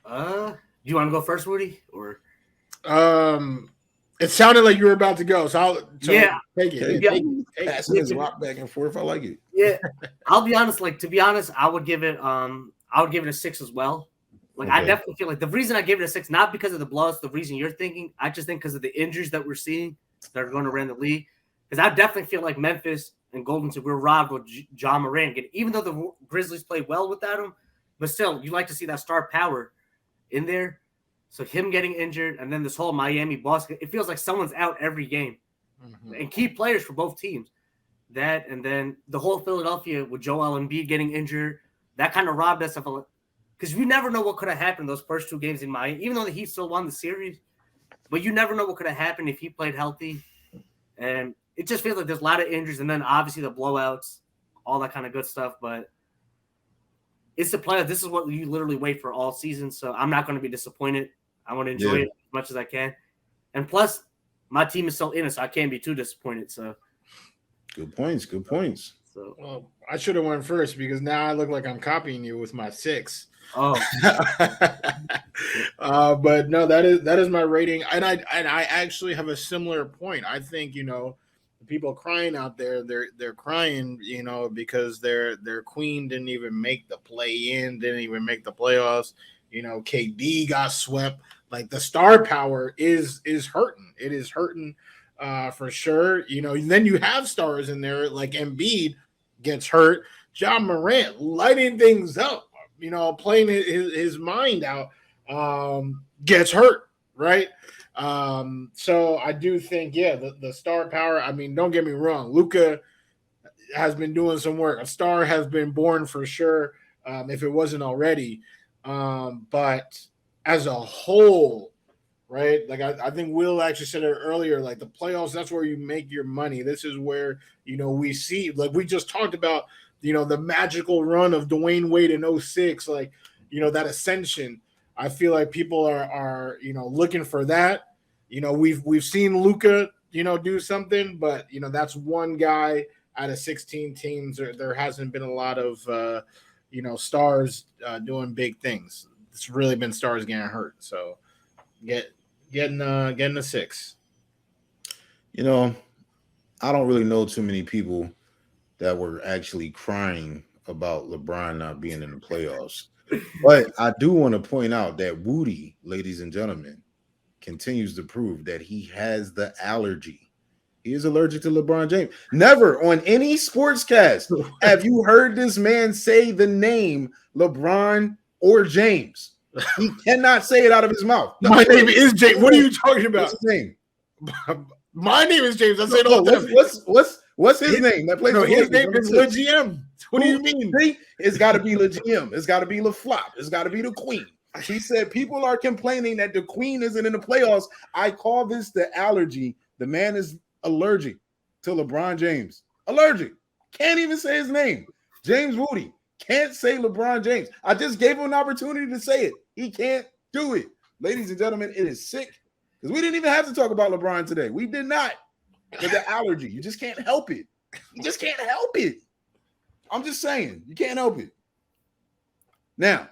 Do you want to go first, Woody? Or it sounded like you were about to go, so take it. Passing his rock back and forth. I like it. Yeah, I'll be honest. To be honest, I would give it a 6 as well. I definitely feel like the reason I gave it a 6, not because of the blowouts, the reason you're thinking, I just think because of the injuries that we're seeing that are going around the league. Because I definitely feel like Memphis and Golden State were robbed with John Moran. Even though the Grizzlies play well without him, but still, you like to see that star power in there. So him getting injured, and then this whole Miami Boston, it feels like someone's out every game. Mm-hmm. And key players for both teams. That, and then the whole Philadelphia with Joel Embiid getting injured, that kind of robbed us of a. Because you never know what could have happened those first 2 games in Miami, even though the Heat still won the series. But you never know what could have happened if he played healthy. And it just feels like there's a lot of injuries. And then obviously the blowouts, all that kind of good stuff. But it's the playoff. This is what you literally wait for all season. So I'm not going to be disappointed. I want to enjoy it as much as I can. And plus, my team is so in it, so I can't be too disappointed. So good points. So, well, I should have went first because now I look like I'm copying you with my 6. oh, But no, that is my rating, and I actually have a similar point. I think the people crying out there, they're crying, because their queen didn't even make the play-in, didn't even make the playoffs. KD got swept. Like the star power is hurting. It is hurting for sure. Then you have stars in there like Embiid gets hurt, John Morant lighting things up. Playing his mind out, gets hurt, right? So I do think, the star power. I mean, don't get me wrong, Luka has been doing some work. A star has been born for sure, if it wasn't already. But as a whole, right? Like I think Will actually said it earlier. Like the playoffs, that's where you make your money. This is where we see, like we just talked about. The magical run of Dwayne Wade in 2006, like, that ascension. I feel like people are looking for that. We've seen Luka, do something, but, that's one guy out of 16 teams. There hasn't been a lot of, stars doing big things. It's really been stars getting hurt. So getting a 6. I don't really know too many people that were actually crying about LeBron not being in the playoffs. But I do want to point out that Woody, ladies and gentlemen, continues to prove that he has the allergy. He is allergic to LeBron James. Never on any sportscast have you heard this man say the name LeBron or James. He cannot say it out of his mouth. My name is James. What are you talking about? What's his name? My name is James. I say it all the time. What's his name? That plays his name is LeGM. What do you mean? It's got to be LeGM. It's got to be LeFlop. It's got to be the Queen. He said people are complaining that the Queen isn't in the playoffs. I call this the allergy. The man is allergic to LeBron James. Allergic. Can't even say his name. James Woody. Can't say LeBron James. I just gave him an opportunity to say it. He can't do it. Ladies and gentlemen, it is sick. Because we didn't even have to talk about LeBron today. We did not. With the allergy. You just can't help it. You just can't help it. I'm just saying. You can't help it. Now,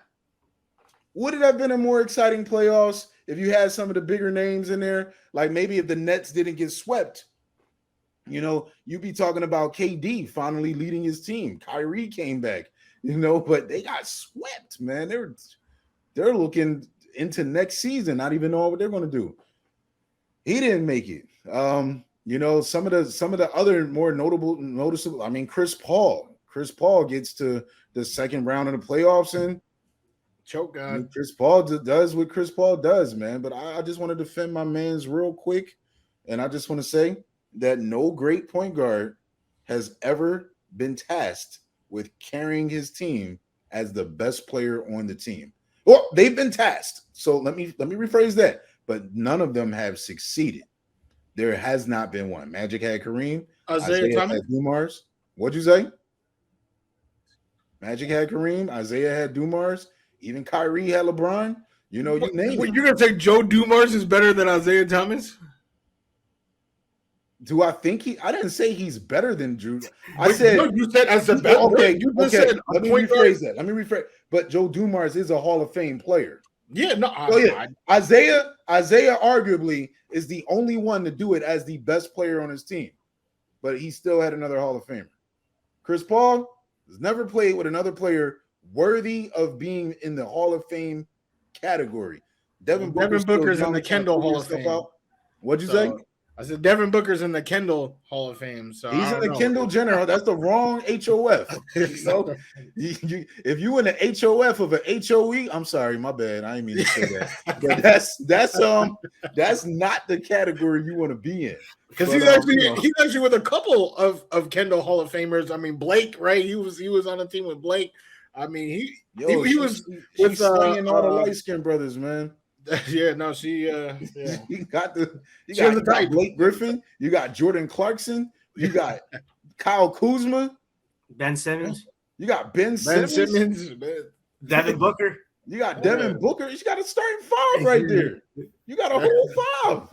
would it have been a more exciting playoffs if you had some of the bigger names in there? Like maybe if the Nets didn't get swept, you'd be talking about KD finally leading his team. Kyrie came back, but they got swept, man. They're looking into next season, not even knowing what they're going to do. He didn't make it. Some of the other more noticeable. I mean, Chris Paul. Chris Paul gets to the second round of the playoffs and choke God. Chris Paul does what Chris Paul does, man. But I just want to defend my man's real quick, and I just want to say that no great point guard has ever been tasked with carrying his team as the best player on the team. Well, they've been tasked. So let me rephrase that. But none of them have succeeded. There has not been one. Magic had Kareem. Isaiah had Dumars. What'd you say? Magic had Kareem. Isaiah had Dumars. Even Kyrie had LeBron. You name it. You're going to say Joe Dumars is better than Isaiah Thomas? Do I think I didn't say he's better than Drew. I said you said as the best. Okay, said let me rephrase that. Let me rephrase. But Joe Dumars is a Hall of Fame player. Yeah, no. Isaiah arguably is the only one to do it as the best player on his team, but he still had another Hall of Famer. Chris Paul has never played with another player worthy of being in the Hall of Fame category. Devin Booker's in the Kendall Hall of Fame. What'd you say? I said Devin Booker's in the Kendall Hall of Fame. So he's in the Kendall Jenner. That's the wrong HOF. If you in the HOF of an HOE, I'm sorry, my bad. I didn't mean to say that. But that's not the category you want to be in. Because he's actually with a couple of Kendall Hall of Famers. I mean, Blake, right? He was on a team with Blake. I mean, he was with slaying all the light skinned brothers, man. Yeah, no, she you got Blake Griffin, you got Jordan Clarkson, you got Kyle Kuzma, Ben Simmons, you got Ben Simmons, Devin Booker, you got Devin Booker. You got a starting five right there. You got a whole five.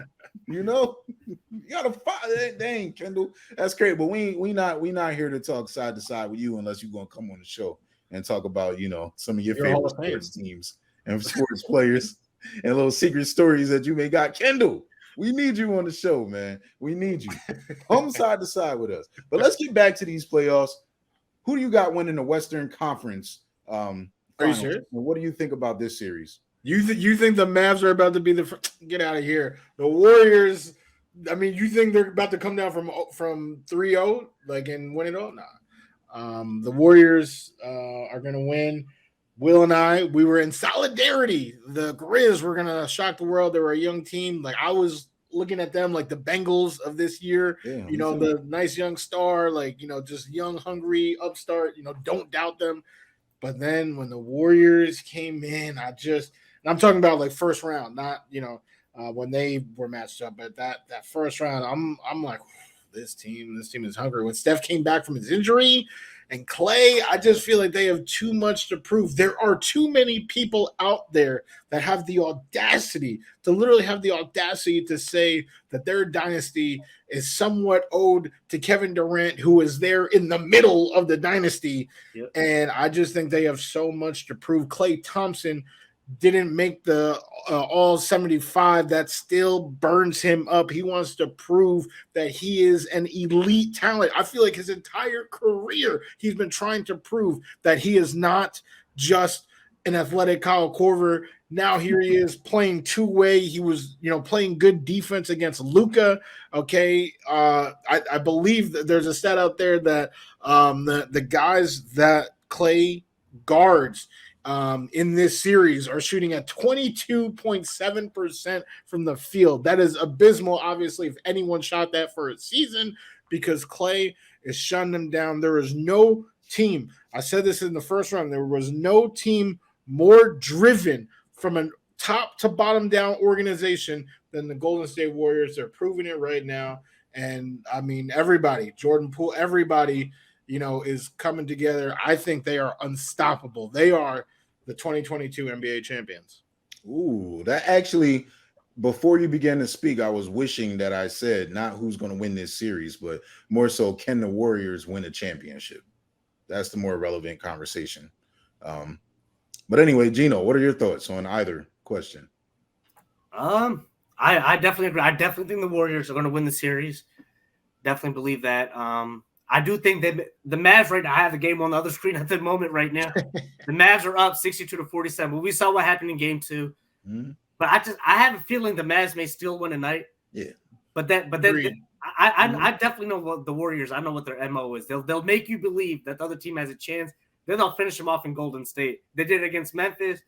You know, you gotta fight. Dang, Kendall, that's great. But we not here to talk side to side with you unless you're gonna come on the show and talk about some of your favorite sports teams and sports players and little secret stories that you may got. Kendall, we need you on the show, man. We need you. Come side to side with us. But let's get back to these playoffs. Who do you got winning the Western Conference? Are you serious? What do you think about this series? You think the Mavs are about to be get out of here? The Warriors. I mean, you think they're about to come down from 3-0 and win it all? Nah. The Warriors are going to win. Will and I, we were in solidarity. The Grizz were going to shock the world. They were a young team. Like, I was looking at them like the Bengals of this year. Yeah, the nice young star, just young, hungry upstart. Don't doubt them. But then when the Warriors came in, I'm talking about like first round, not when they were matched up, but that first round, I'm like, this team is hungry. When Steph came back from his injury and Clay, I just feel like they have too much to prove. There are too many people out there that have the audacity to say that their dynasty is somewhat owed to Kevin Durant, who was there in the middle of the dynasty. Yep. And I just think they have so much to prove. Klay Thompson didn't make the all 75. That still burns him up. He wants to prove that he is an elite talent. I feel like his entire career he's been trying to prove that he is not just an athletic Kyle Korver. Now here he is playing two-way. He was playing good defense against Luka. Okay, I believe that there's a stat out there that the guys that Klay guards in this series are shooting at 22.7% from the field. That is abysmal, obviously, if anyone shot that for a season, because Klay is shutting them down. There is no team, I said this in the first round, there was no team more driven from a top to bottom down organization than the Golden State Warriors. They're proving it right now. And I mean, everybody, Jordan Poole, everybody, is coming together. I think they are unstoppable. They are the 2022 NBA champions. Ooh, that actually, before you began to speak, I was wishing that I said not who's going to win this series, but more so, can the Warriors win a championship? That's the more relevant conversation. But anyway, Jeeno, what are your thoughts on either question? I definitely agree. I definitely think the Warriors are going to win the series. Definitely believe that. I do think that the Mavs right now, I have the game on the other screen at the moment right now. The Mavs are up 62-47. But we saw what happened in game 2. Mm-hmm. But I have a feeling the Mavs may still win tonight. Yeah. But then I definitely know what the Warriors, I know what their MO is. They'll make you believe that the other team has a chance. Then they'll finish them off in Golden State. They did it against Memphis.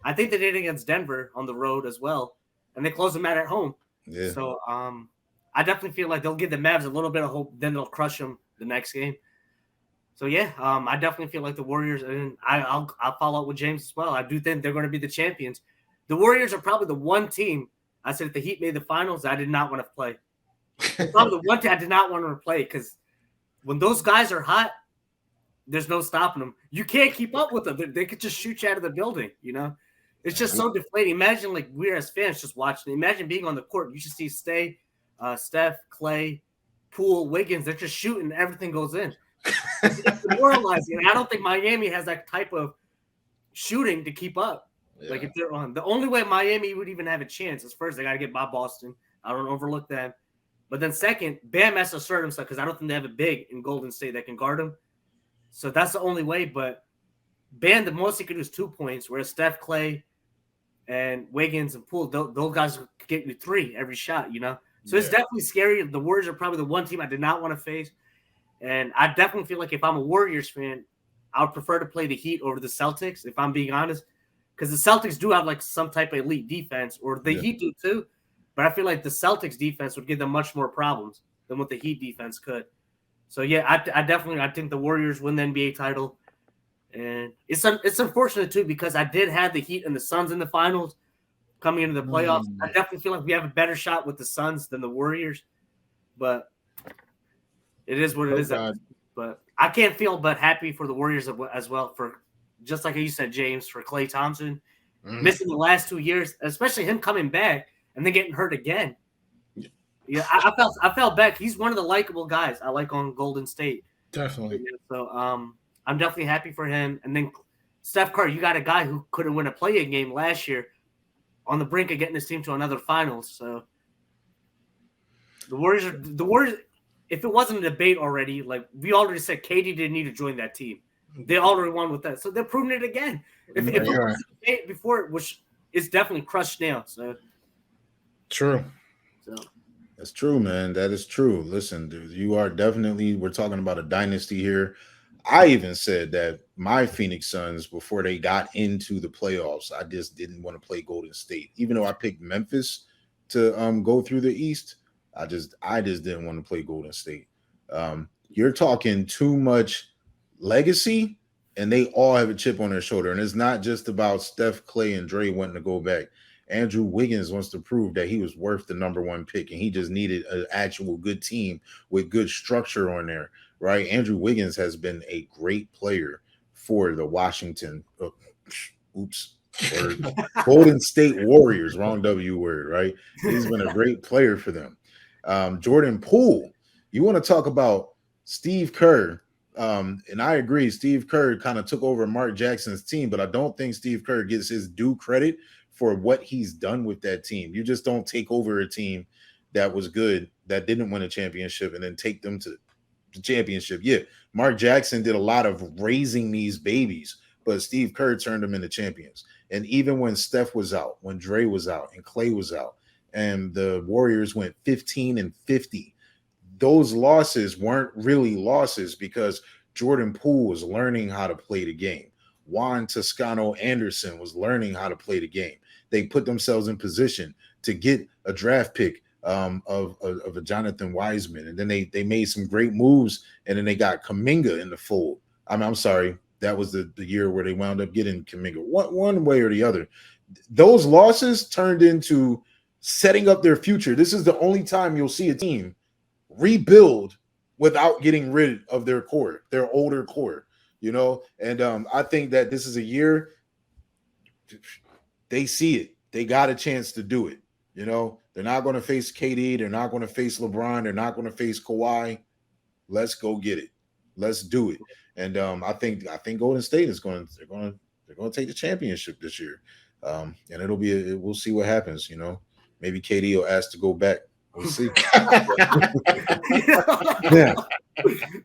I think they did it against Denver on the road as well. And they closed them out at home. Yeah. So I definitely feel like they'll give the Mavs a little bit of hope. Then they'll crush them the next game. So, yeah, I definitely feel like the Warriors, and I'll follow up with James as well. I do think they're going to be the champions. The Warriors are probably the one team, I said if the Heat made the finals, I did not want to play. Probably the one team I did not want to play because when those guys are hot, there's no stopping them. You can't keep up with them. They could just shoot you out of the building, It's just so deflating. Imagine, like, we're as fans just watching. Imagine being on the court. You should see Steph, Clay, Poole, Wiggins. They're just shooting. Everything goes in. It's demoralizing. And I don't think Miami has that type of shooting to keep up. Yeah. Like, if they're on. The only way Miami would even have a chance is first they got to get by Boston. I don't overlook that. But then second, Bam has to assert himself because I don't think they have a big in Golden State that can guard him. So that's the only way. But Bam, the most he could do is 2 points, whereas Steph, Clay, and Wiggins and Poole, those guys could get you 3 every shot, So it's definitely scary. The Warriors are probably the one team I did not want to face. And I definitely feel like if I'm a Warriors fan, I would prefer to play the Heat over the Celtics, if I'm being honest. Because the Celtics do have like some type of elite defense, or the Heat do too. But I feel like the Celtics defense would give them much more problems than what the Heat defense could. So, yeah, I think the Warriors win the NBA title. And it's unfortunate, too, because I did have the Heat and the Suns in the finals coming into the playoffs. I definitely feel like we have a better shot with the Suns than the Warriors. But it is what it is. God. But I can't feel but happy for the Warriors as well, for just like you said, James, for Klay Thompson. Missing the last 2 years, especially him coming back and then getting hurt again. Yeah, I felt bad. He's one of the likable guys I like on Golden State. Definitely. So I'm definitely happy for him. And then Steph Curry, you got a guy who couldn't win a play-in game last year, on the brink of getting his team to another finals. So the Warriors. If it wasn't a debate already, like we already said, KD didn't need to join that team. They already won with that, so they're proving it again. If it was a debate before, which is definitely crushed now. So true. So that's true, man. That is true. Listen, dude, you are definitely. We're talking about a dynasty here. I even said that my Phoenix Suns, before they got into the playoffs, I just didn't want to play Golden State. Even though I picked Memphis to go through the East, I just didn't want to play Golden State. You're talking too much legacy, and they all have a chip on their shoulder. And it's not just about Steph, Clay, and Dre wanting to go back. Andrew Wiggins wants to prove that he was worth the number one pick, and he just needed an actual good team with good structure on there. Right, Andrew Wiggins has been a great player for the Washington, Golden State Warriors. Wrong W word, right? He's been a great player for them. Jordan Poole, you want to talk about Steve Kerr? And I agree, Steve Kerr kind of took over Mark Jackson's team, but I don't think Steve Kerr gets his due credit for what he's done with that team. You just don't take over a team that was good, that didn't win a championship, and then take them to the championship. Yeah, Mark Jackson did a lot of raising these babies, but Steve Kerr turned them into champions. And even when Steph was out, when Dre was out, and Clay was out, and the Warriors went 15-50, those losses weren't really losses because Jordan Poole was learning how to play the game. Juan Toscano Anderson was learning how to play the game. They put themselves in position to get a draft pick of a Jonathan Wiseman, and then they made some great moves, and then they got Kuminga in the fold. I'm sorry, that was the year where they wound up getting Kuminga. One way or the other, those losses turned into setting up their future. This is the only time you'll see a team rebuild without getting rid of their core, their older core. And I think that this is a year they see it. They got a chance to do it. They're not going to face KD. They're not going to face LeBron. They're not going to face Kawhi. Let's go get it. Let's do it. And I think Golden State is going to take the championship this year. And we'll see what happens. Maybe KD will ask to go back. We'll see. Yeah.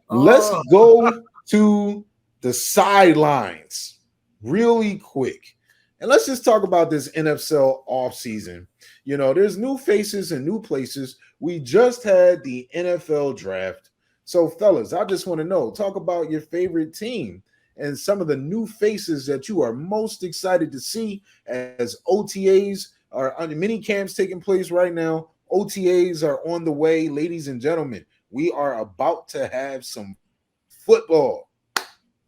Let's go to the sidelines really quick. And let's just talk about this NFL offseason. There's new faces and new places. We just had the NFL draft. So, fellas, I just want to know, talk about your favorite team and some of the new faces that you are most excited to see as OTAs are mini camps taking place right now. OTAs are on the way, ladies and gentlemen. We are about to have some football.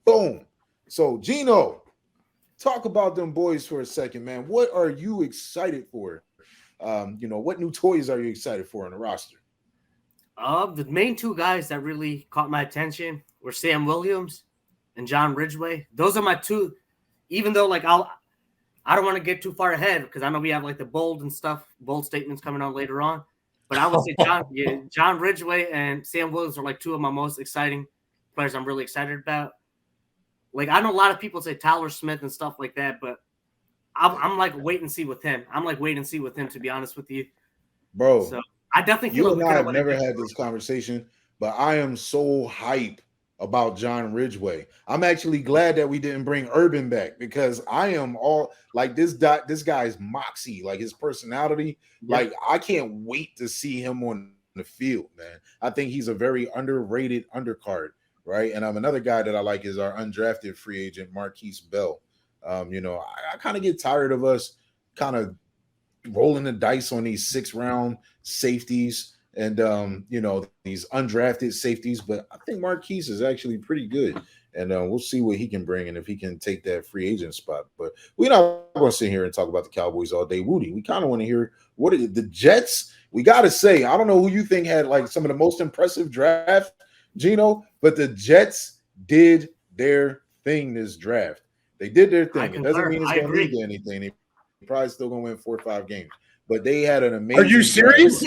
Boom. So, Jeeno, talk about them boys for a second, man. What are you excited for? What new toys are you excited for on the roster? The main two guys that really caught my attention were Sam Williams and John Ridgeway. Those are my two. Even though, I don't want to get too far ahead because I know we have the bold statements coming on later on. But I would say John Ridgeway and Sam Williams are two of my most exciting players. I'm really excited about. I know a lot of people say Tyler Smith and stuff like that, but I'm wait and see with him. Wait and see with him, to be honest with you, bro. So I definitely feel you and I have never had this conversation, but I am so hype about John Ridgeway. I'm actually glad that we didn't bring Urban back because I am all this guy's moxie, his personality. Yep. I can't wait to see him on the field, man. I think he's a very underrated undercard. Right. And another guy that I like is our undrafted free agent, Marquise Bell. I kind of get tired of us kind of rolling the dice on these 6-round safeties and, these undrafted safeties. But I think Marquise is actually pretty good. And we'll see what he can bring and if he can take that free agent spot. But we're not going to sit here and talk about the Cowboys all day, Woody. We kind of want to hear what are the Jets. We got to say, I don't know who you think had some of the most impressive draft, Jeeno, but the Jets did their thing this draft. They did their thing. It doesn't mean it's going to lead to anything. They're probably still going to win 4 or 5 games. but they had an amazing. Are you serious?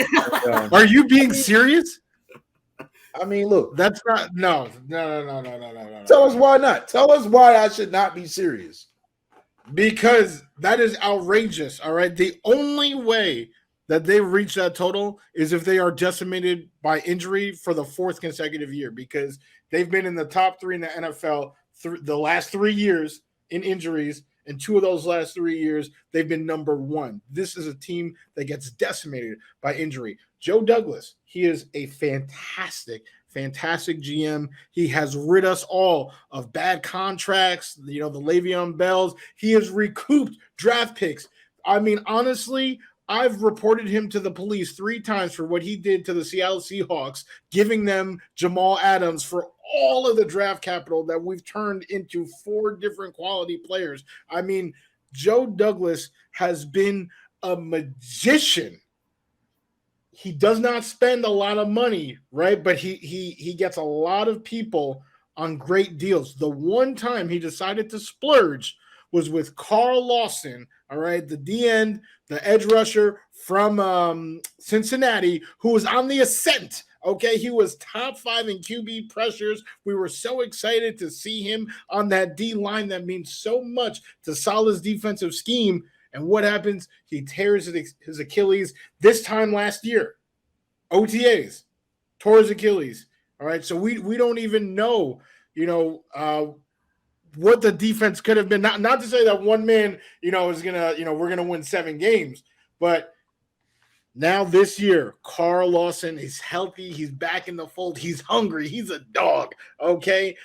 Are you being serious? I mean, look, that's not no. Tell us why not. Tell us why I should not be serious. Because that is outrageous. All right. The only way that they reach that total is if they are decimated by injury for the 4th consecutive year, because they've been in the top 3 in the NFL the last 3 years in injuries, and 2 of those last 3 years they've been number 1. This is a team that gets decimated by injury. Joe Douglas, he is a fantastic GM. He has rid us all of bad contracts, the Le'Veon Bells. He has recouped draft picks. I mean, honestly, I've reported him to the police 3 times for what he did to the Seattle Seahawks, giving them Jamal Adams for all of the draft capital that we've turned into 4 different quality players. I mean, Joe Douglas has been a magician. He does not spend a lot of money, right? But he gets a lot of people on great deals. The one time he decided to splurge was with Carl Lawson, all right, the edge rusher from Cincinnati, who was on the ascent. Okay, he was top 5 in QB pressures. We were so excited to see him on that D line that means so much to Saleh's defensive scheme. And what happens? He tears his Achilles this time last year. OTAs, tore his Achilles. All right, so we don't even know, what the defense could have been. Not to say that one man, is gonna, we're gonna win 7 games, but now this year, Carl Lawson is healthy. He's back in the fold. He's hungry. He's a dog. Okay.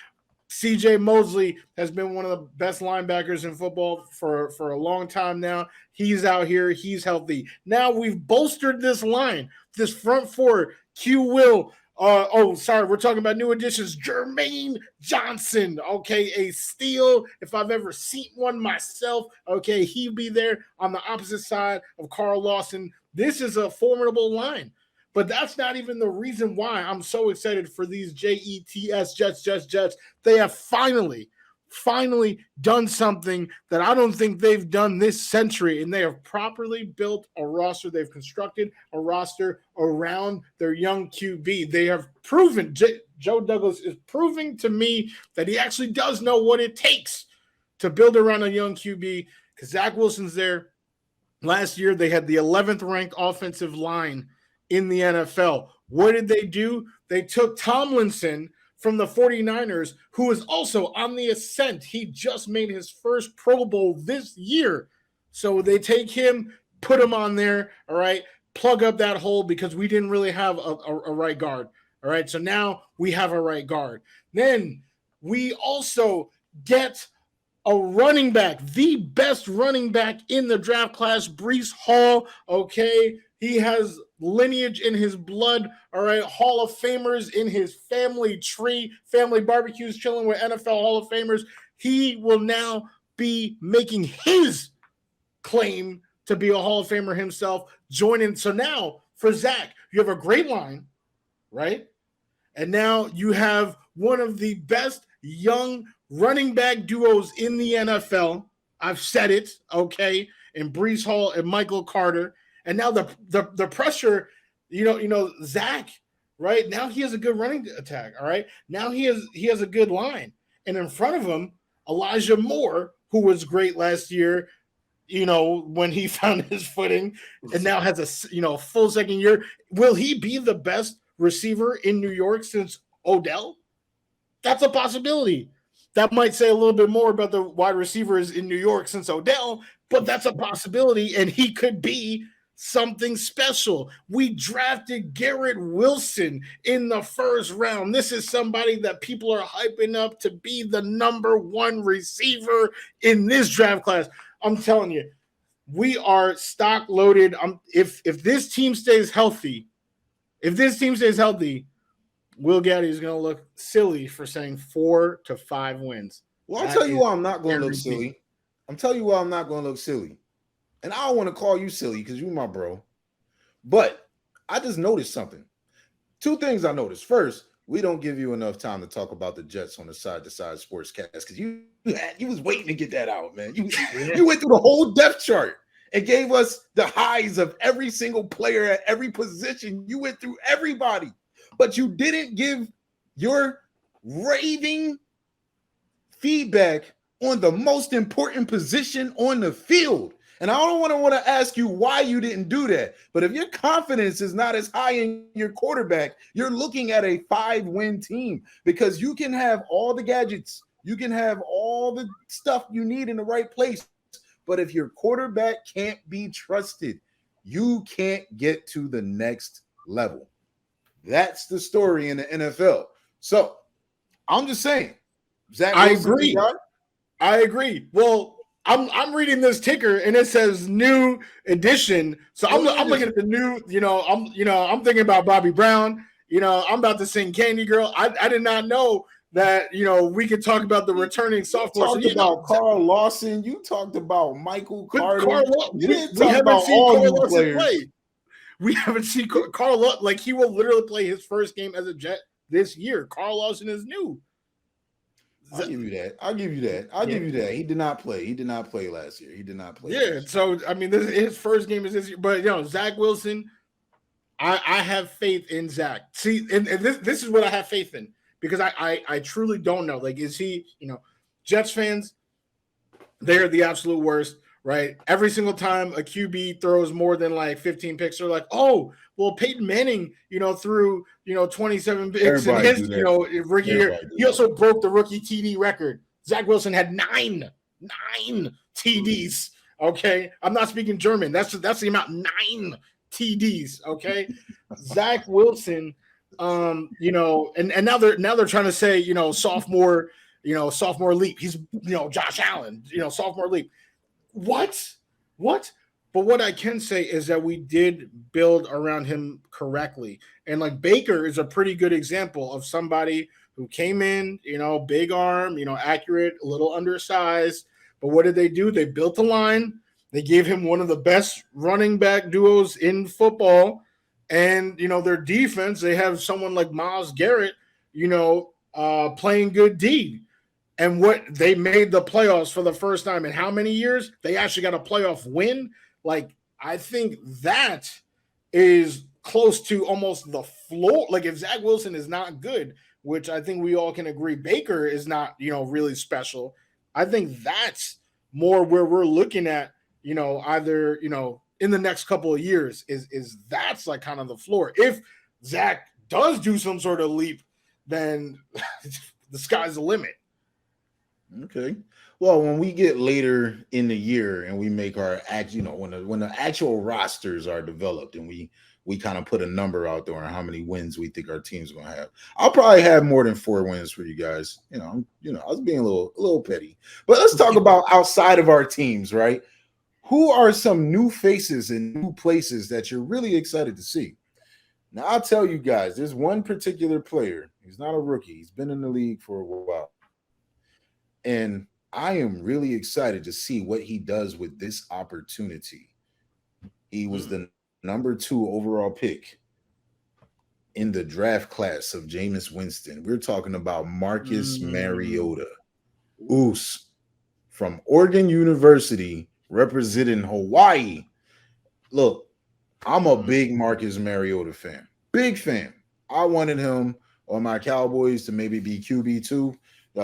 CJ Mosley has been one of the best linebackers in football for a long time now. He's out here. He's healthy. Now we've bolstered this line, this front 4. Q Will. We're talking about new additions. Jermaine Johnson. Okay, a steal. If I've ever seen one myself, okay, he'd be there on the opposite side of Carl Lawson. This is a formidable line. But that's not even the reason why I'm so excited for these Jets. They have finally done something that I don't think they've done this century, and they have properly built a roster. They've constructed a roster around their young QB. They have proven, Joe Douglas is proving to me that he actually does know what it takes to build around a young QB, because Zach Wilson's there. Last year, they had the 11th ranked offensive line in the NFL. What did they do? They took Tomlinson from the 49ers, who is also on the ascent. He just made his first Pro Bowl this year. So they take him, put him on there, all right, plug up that hole because we didn't really have a right guard. All right, so now we have a right guard. Then we also get a running back, the best running back in the draft class, Breece Hall, okay? He has lineage in his blood, all right? Hall of Famers in his family tree, family barbecues, chilling with NFL Hall of Famers. He will now be making his claim to be a Hall of Famer himself, joining. So now for Zach, you have a great line, right? And now you have one of the best young running back duos in the NFL. I've said it, okay? And Breece Hall and Michael Carter. And now the pressure, Zach, right? Now he has a good running attack, all right? Now he has a good line. And in front of him, Elijah Moore, who was great last year, when he found his footing, and now has a full second year. Will he be the best receiver in New York since Odell? That's a possibility. That might say a little bit more about the wide receivers in New York since Odell, but that's a possibility, and he could be something special. We drafted Garrett Wilson in the first round. This is somebody that people are hyping up to be the number 1 receiver in this draft class. I'm telling you, we are stock loaded. If this team stays healthy, Will Gaddy is going to look silly for saying 4 to 5 wins. Well, I'll tell you why I'm not going to look silly. And I don't want to call you silly because you're my bro. But I just noticed something. 2 things I noticed. First, we don't give you enough time to talk about the Jets on the Side-to-Side Sportscast because you was waiting to get that out, man. You went through the whole depth chart. It gave us the highs of every single player at every position. You went through everybody, but you didn't give your raving feedback on the most important position on the field. And I don't want to ask you why you didn't do that. But if your confidence is not as high in your quarterback, you're looking at a 5-win team, because you can have all the gadgets, you can have all the stuff you need in the right place. But if your quarterback can't be trusted, you can't get to the next level. That's the story in the NFL. So I'm just saying, Zach Wilson, I agree. Well, I'm reading this ticker and it says new edition. So I'm looking at the new, I'm thinking about Bobby Brown. I'm about to sing Candy Girl. I did not know that, we could talk about the returning sophomore. You talked about Carl Lawson. You talked about Michael Carter. We haven't seen Carl Lawson play. We haven't seen Carl Lawson. Like, he will literally play his first game as a Jet this year. Carl Lawson is new. I'll give you that. He did not play. He did not play last year. Yeah. So, I mean, his first game is this year. But, Zach Wilson, I have faith in Zach. See, and this is what I have faith in, because I truly don't know. Like, is he, Jets fans, they're the absolute worst, right? Every single time a QB throws more than like 15 picks, they're like, oh, well, Peyton Manning, threw, 27 picks in his, rookie year. He also broke the rookie TD record. Zach Wilson had nine TDs. Okay. I'm not speaking German. That's the amount, 9 TDs. Okay. Zach Wilson, and now they're trying to say, sophomore leap. He's, Josh Allen, sophomore leap. What? But what I can say is that we did build around him correctly. And like Baker is a pretty good example of somebody who came in, big arm, accurate, a little undersized. But what did they do? They built a line. They gave him one of the best running back duos in football. And, their defense, they have someone like Myles Garrett, playing good D. And what they made the playoffs for the first time in how many years? They actually got a playoff win. Like, I think that is close to almost the floor. Like, if Zach Wilson is not good, which I think we all can agree Baker is not, really special, I think that's more where we're looking at, either, in the next couple of years is that's like kind of the floor. If Zach does do some sort of leap, then the sky's the limit. Okay. Well, when we get later in the year and we make our when the actual rosters are developed and we kind of put a number out there on how many wins we think our team's going to have, I'll probably have more than 4 wins for you guys. I was being a little petty, but let's talk about outside of our teams, right? Who are some new faces and new places that you're really excited to see? Now, I'll tell you guys, there's one particular player. He's not a rookie. He's been in the league for a while. And I am really excited to see what he does with this opportunity. He was the number 2 overall pick in the draft class of Jameis Winston. We're talking about Marcus Mariota, Oos, from Oregon University, representing Hawaii. Look, I'm a big Marcus Mariota fan. Big fan. I wanted him on my Cowboys to maybe be QB2.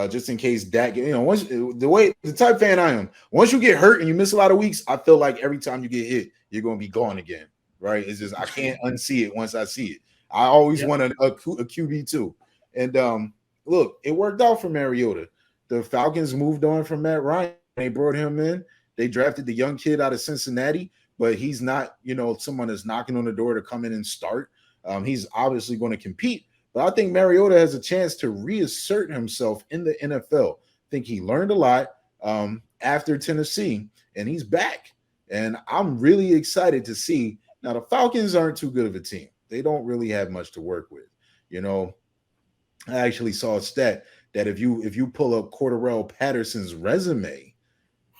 Just in case Dak, once the type fan I am, once you get hurt and you miss a lot of weeks, I feel like every time you get hit, you're going to be gone again, right? It's just I can't unsee it once I see it. I always want a QB2. And look, it worked out for Mariota. The Falcons moved on from Matt Ryan. They brought him in. They drafted the young kid out of Cincinnati, but he's not, someone that's knocking on the door to come in and start. He's obviously going to compete. But I think Mariota has a chance to reassert himself in the NFL. I think he learned a lot after Tennessee, and he's back. And I'm really excited to see. Now, the Falcons aren't too good of a team. They don't really have much to work with. I actually saw a stat that if you pull up Cordarrelle Patterson's resume,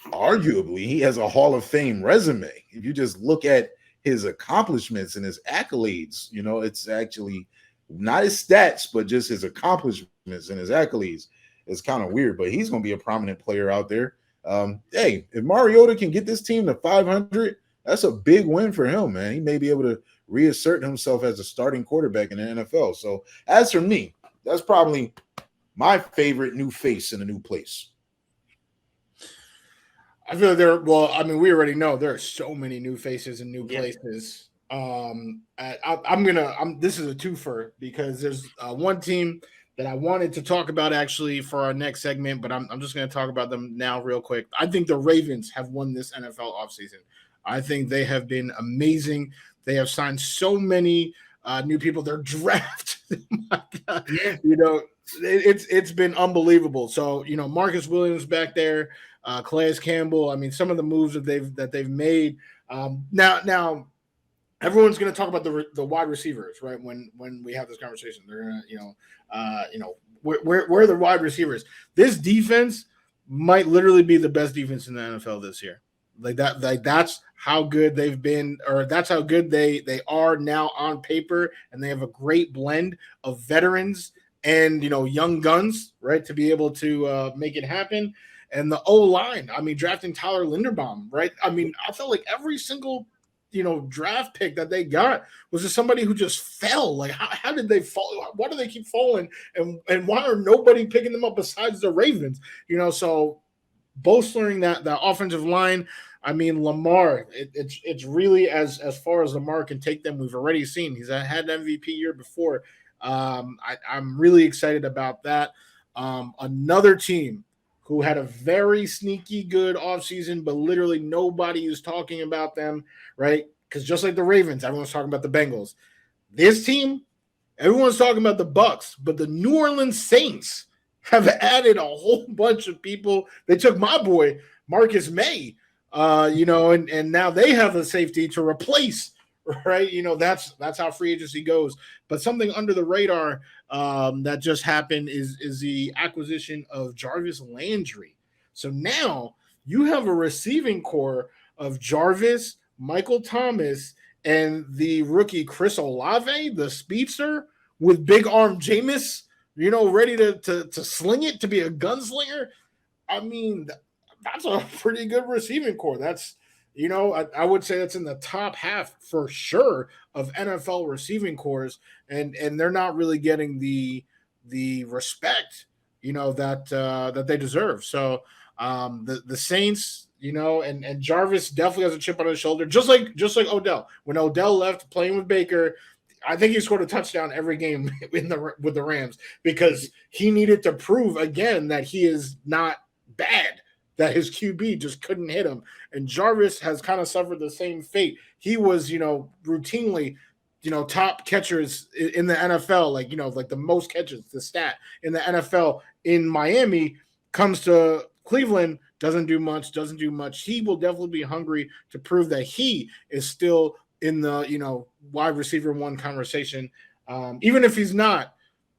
arguably he has a Hall of Fame resume. If you just look at his accomplishments and his accolades, it's actually – not his stats, but just his accomplishments and his accolades. It's kind of weird, but he's going to be a prominent player out there. Hey, if Mariota can get this team to 500, that's a big win for him, man. He may be able to reassert himself as a starting quarterback in the NFL. So as for me, that's probably my favorite new face in a new place. I feel like we already know there are so many new faces and new places. This is a twofer because there's one team that I wanted to talk about actually for our next segment, but I'm just going to talk about them now real quick. I think the Ravens have won this NFL offseason. I think they have been amazing. They have signed so many new people. Their draft, my God, it's been unbelievable. So Marcus Williams back there, Calais Campbell. I mean, some of the moves that they've made. Now everyone's going to talk about the wide receivers, right? When we have this conversation, they're going to where are the wide receivers? This defense might literally be the best defense in the NFL this year. That's how good they've been, or that's how good they are now on paper, and they have a great blend of veterans and young guns, right, to be able to make it happen. And the O-line, I mean, drafting Tyler Linderbaum, right? I mean, I felt like every single draft pick that they got was just somebody who just fell. Like, how did they fall? Why do they keep falling? And why are nobody picking them up besides the Ravens? So bolstering that offensive line. I mean, Lamar, it's really as far as Lamar can take them. We've already seen he's had an MVP year before. I'm really excited about that. Another team who had a very sneaky good offseason, but literally nobody is talking about them, right? Because just like the Ravens, everyone's talking about the Bengals. This team, everyone's talking about the Bucks, but the New Orleans Saints have added a whole bunch of people. They took my boy, Marcus May, and now they have a safety to replace, right? That's how free agency goes. But something under the radar that just happened is the acquisition of Jarvis Landry. So now you have a receiving core of Jarvis, Michael Thomas, and the rookie Chris Olave, the speedster, with big arm Jameis, ready to sling it, to be a gunslinger. I mean, that's a pretty good receiving core. That's, I would say that's in the top half for sure of NFL receiving cores, and they're not really getting the respect, that they deserve. So the Saints, and Jarvis definitely has a chip on his shoulder, just like Odell. When Odell left playing with Baker, I think he scored a touchdown every game with the Rams because he needed to prove again that he is not bad, that his QB just couldn't hit him. And Jarvis has kind of suffered the same fate. He was, routinely, top catchers in the NFL, like the most catches, the stat in the NFL in Miami, comes to Cleveland, doesn't do much. He will definitely be hungry to prove that he is still in the, wide receiver one conversation. Even if he's not,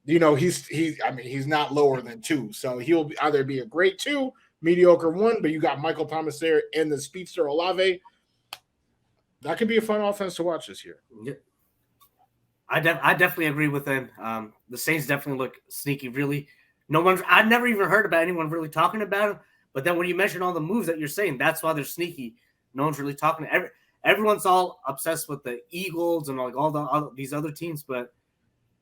he's not lower than 2. So he'll either be a great 2, mediocre 1, but you got Michael Thomas there and the speedster Olave. That could be a fun offense to watch this year. Yep. I definitely agree with them. The Saints definitely look sneaky. Really, I've never even heard about anyone really talking about them. But then when you mention all the moves that you're saying, that's why they're sneaky. No one's really talking. Everyone's all obsessed with the Eagles and all these other teams. But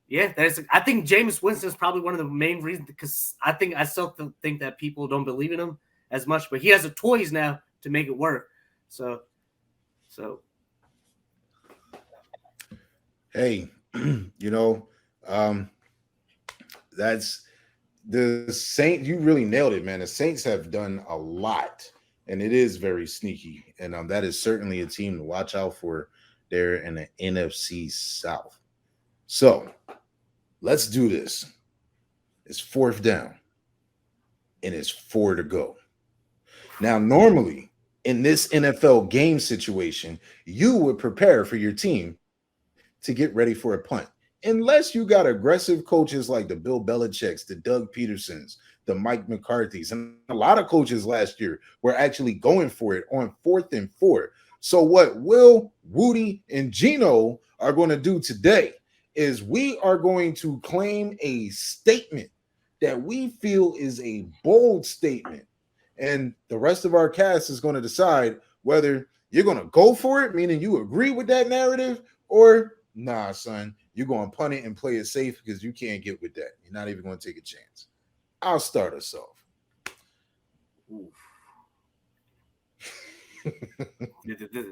yeah, I think Jameis Winston is probably one of the main reasons, because I still think that people don't believe in him as much. But he has the toys now to make it work. So. Hey, that's the Saints. You really nailed it, man. The Saints have done a lot, and it is very sneaky. And that is certainly a team to watch out for there in the NFC South. So let's do this. It's 4th down, and it's 4 to go. Now, normally in this NFL game situation, you would prepare for your team to get ready for a punt, unless you got aggressive coaches like the Bill Belichick's, the Doug Petersons, the Mike McCarthy's, and a lot of coaches last year were actually going for it on 4th and 4. So what Will, Woody, and Jeeno are going to do today is we are going to claim a statement that we feel is a bold statement, And the rest of our cast is going to decide whether you're going to go for it, meaning you agree with that narrative, or nah, son, you're going to punt it and play it safe because you can't get with that. You're not even going to take a chance. I'll start us off.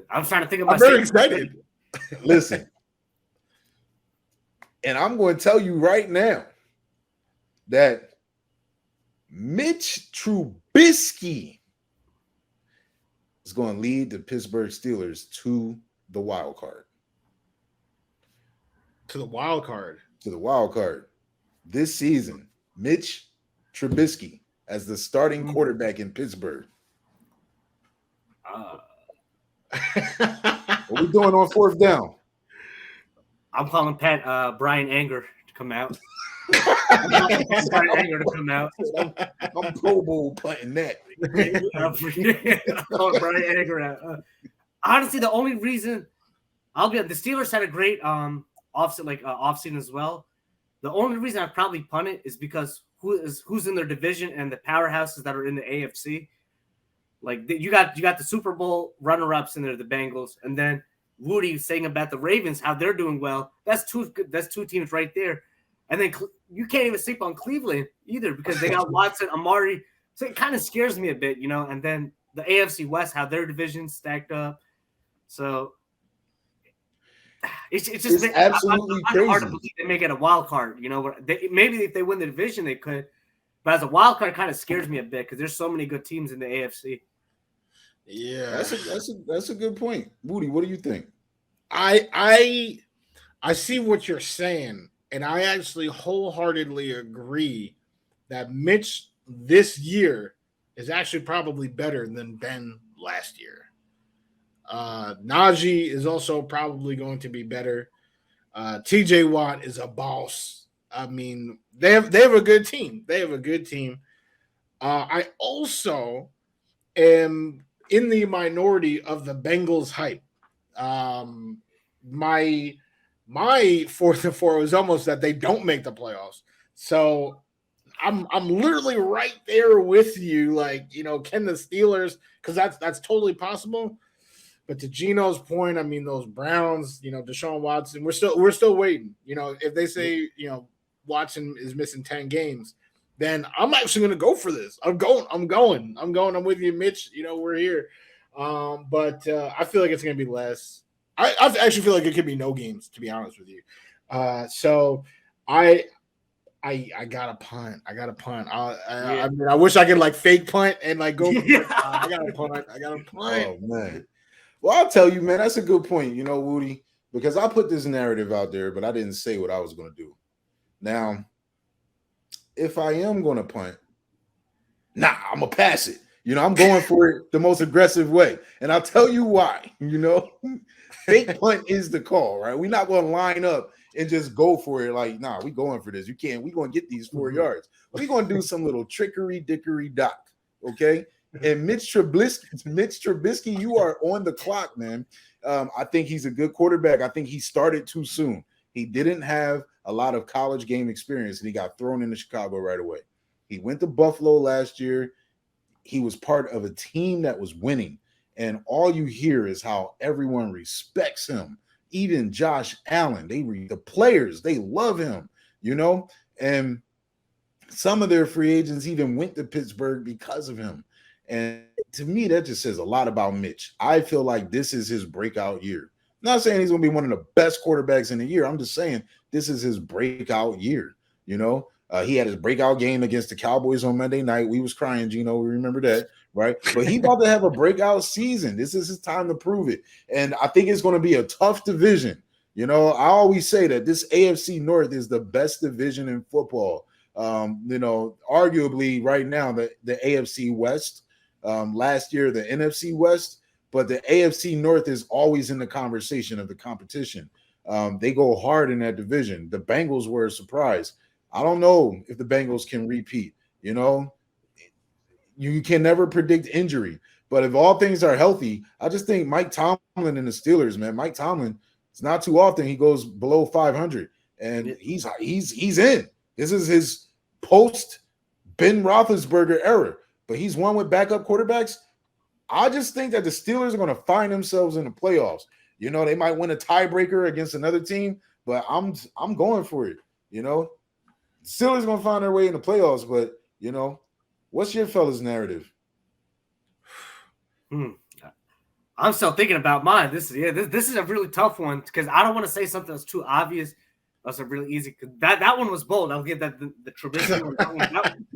I'm trying to think of my. I'm very excited. Listen, and I'm going to tell you right now that Mitch Trubisky is going to lead the Pittsburgh Steelers to the wild card. To the wild card. To the wild card. This season, Mitch Trubisky as the starting quarterback in Pittsburgh. What we doing on fourth down? I'm calling Brian Anger to come out. Brian Anger to come out. I'm Pro Bowl punting that. I'm calling Brian Anger out. Honestly, the only reason the Steelers had a great offseason as well. The only reason I probably punt it is because who's in their division and the powerhouses that are in the AFC. Like you got the Super Bowl runner-ups in there, the Bengals, and then Woody saying about the Ravens how they're doing well. That's two teams right there, and then you can't even sleep on Cleveland either because they got Watson, Amari. So it kind of scares me a bit, you know. And then the AFC West, how their division's stacked up. So it's just absolutely crazy. Hard to believe they make it a wild card. You know, maybe if they win the division, they could. But as a wild card, it kind of scares me a bit because there's so many good teams in the AFC. Yeah, that's a good point. Woody, what do you think? I see what you're saying, and I actually wholeheartedly agree that Mitch this year is actually probably better than Ben last year. Najee is also probably going to be better. TJ Watt is a boss. I mean, they have a good team. I also am in the minority of the Bengals hype. My 4-4 is almost that they don't make the playoffs. So I'm literally right there with you. Like, you know, can the Steelers, because that's totally possible. But to Geno's point, I mean, those Browns, you know, Deshaun Watson, we're still waiting. You know, if they say, you know, Watson is missing 10 games, then I'm actually going to go for this. I'm going. I'm with you, Mitch. You know, we're here. But I feel like it's going to be less. I actually feel like it could be no games, to be honest with you. So I got to punt. I mean, I wish I could like fake punt and like go. I got to punt. Oh man. Well, I'll tell you, man, that's a good point. You know, Woody, because I put this narrative out there, but I didn't say what I was going to do. Now, if I am going to punt, I'm going to pass it. You know, I'm going for it the most aggressive way. And I'll tell you why. You know, fake punt is the call, right? We're not going to line up and just go for it like, we going for this. You can't. We're going to get these 4 yards. We're going to do some little trickery, dickory, dock, okay? And Mitch Trubisky, you are on the clock, man. I think he's a good quarterback. I think he started too soon. He didn't have a lot of college game experience, and he got thrown into Chicago right away. He went to Buffalo last year. He was part of a team that was winning, and all you hear is how everyone respects him. Even Josh Allen, the players, they love him, you know? And some of their free agents even went to Pittsburgh because of him. And to me, that just says a lot about Mitch. I feel like this is his breakout year. I'm not saying he's going to be one of the best quarterbacks in the year. I'm just saying this is his breakout year. You know, he had his breakout game against the Cowboys on Monday night. We was crying, Geno. We remember that, right? But he's about to have a breakout season. This is his time to prove it. And I think it's going to be a tough division. You know, I always say that this AFC North is the best division in football. You know, arguably right now, the AFC West. Last year, the NFC West, but the AFC North is always in the conversation of the competition. They go hard in that division. The Bengals were a surprise. I don't know if the Bengals can repeat. You know, you can never predict injury, but if all things are healthy, I just think Mike Tomlin and the Steelers, man, Mike Tomlin, it's not too often he goes below 500, and he's in. This is his post Ben Roethlisberger era. but he's won with backup quarterbacks. I just think that the Steelers are going to find themselves in the playoffs. You know, they might win a tiebreaker against another team, but I'm going for it. You know, Steelers going to find their way in the playoffs, but you know, what's your fellas' narrative? I'm still thinking about mine. This is a really tough one because I don't want to say something that's too obvious. That's a really easy. That one was bold. I'll give that the Trubisky one.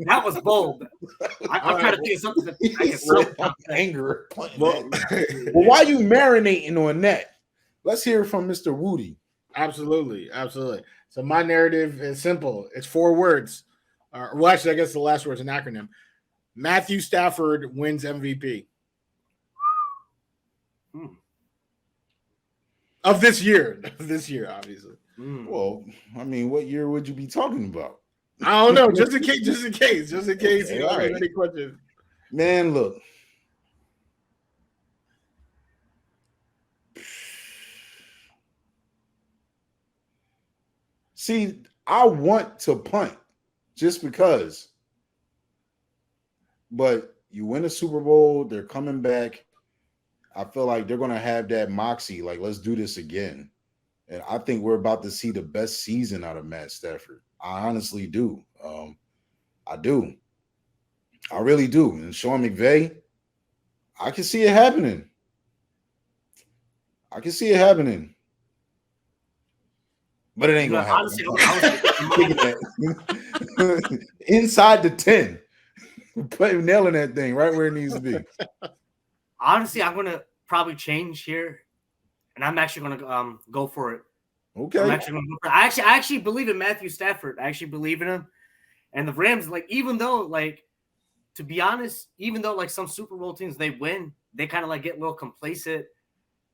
That was bold. I'm trying to think of something that I can so anger. Well, why are you marinating on that? Let's hear from Mr. Woody. Absolutely. So my narrative is simple. It's 4 words. Well, actually, I guess the last word is an acronym. Matthew Stafford wins MVP. Of this year, obviously. Well, I mean, what year would you be talking about? I don't know. Just in case. Okay, you don't have any questions. Man, look. See, I want to punt just because. But you win a Super Bowl, they're coming back. I feel like they're going to have that moxie, like, let's do this again. And I think we're about to see the best season out of Matt Stafford. I honestly do. I do. I really do. And Sean McVay, I can see it happening. But it ain't going to happen. Inside the 10. Nailing that thing right where it needs to be. Honestly, I'm going to probably change here. And I'm actually going to go for it. Okay. I'm actually going to go for it. I actually believe in Matthew Stafford. I actually believe in him. And the Rams, like, even though, like, to be honest, even though, like, some Super Bowl teams, they win, they kind of, like, get a little complacent.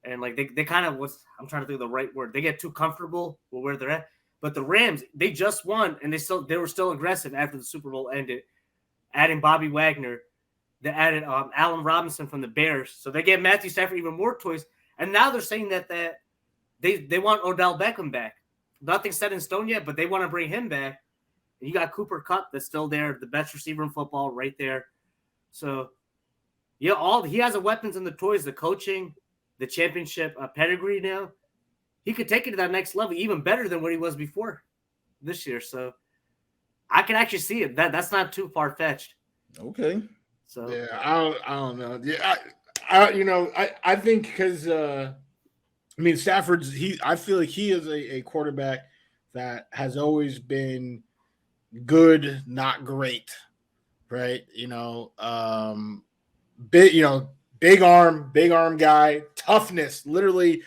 And, like, they kind of I'm trying to think of the right word. They get too comfortable with where they're at. But the Rams, they just won, and they were still aggressive after the Super Bowl ended, adding Bobby Wagner. They added Allen Robinson from the Bears. So they gave Matthew Stafford even more toys. And now they're saying that they want Odell Beckham back. Nothing's set in stone yet, but they want to bring him back. And you got Cooper Kupp that's still there, the best receiver in football right there. So, yeah, he has the weapons and the toys, the coaching, the championship pedigree now. He could take it to that next level, even better than what he was before this year. So I can actually see it. That's not too far-fetched. Okay. So yeah, I don't know. Yeah, I think because Stafford's I feel like he is a quarterback that has always been good, not great, right? Big arm guy, toughness. Literally,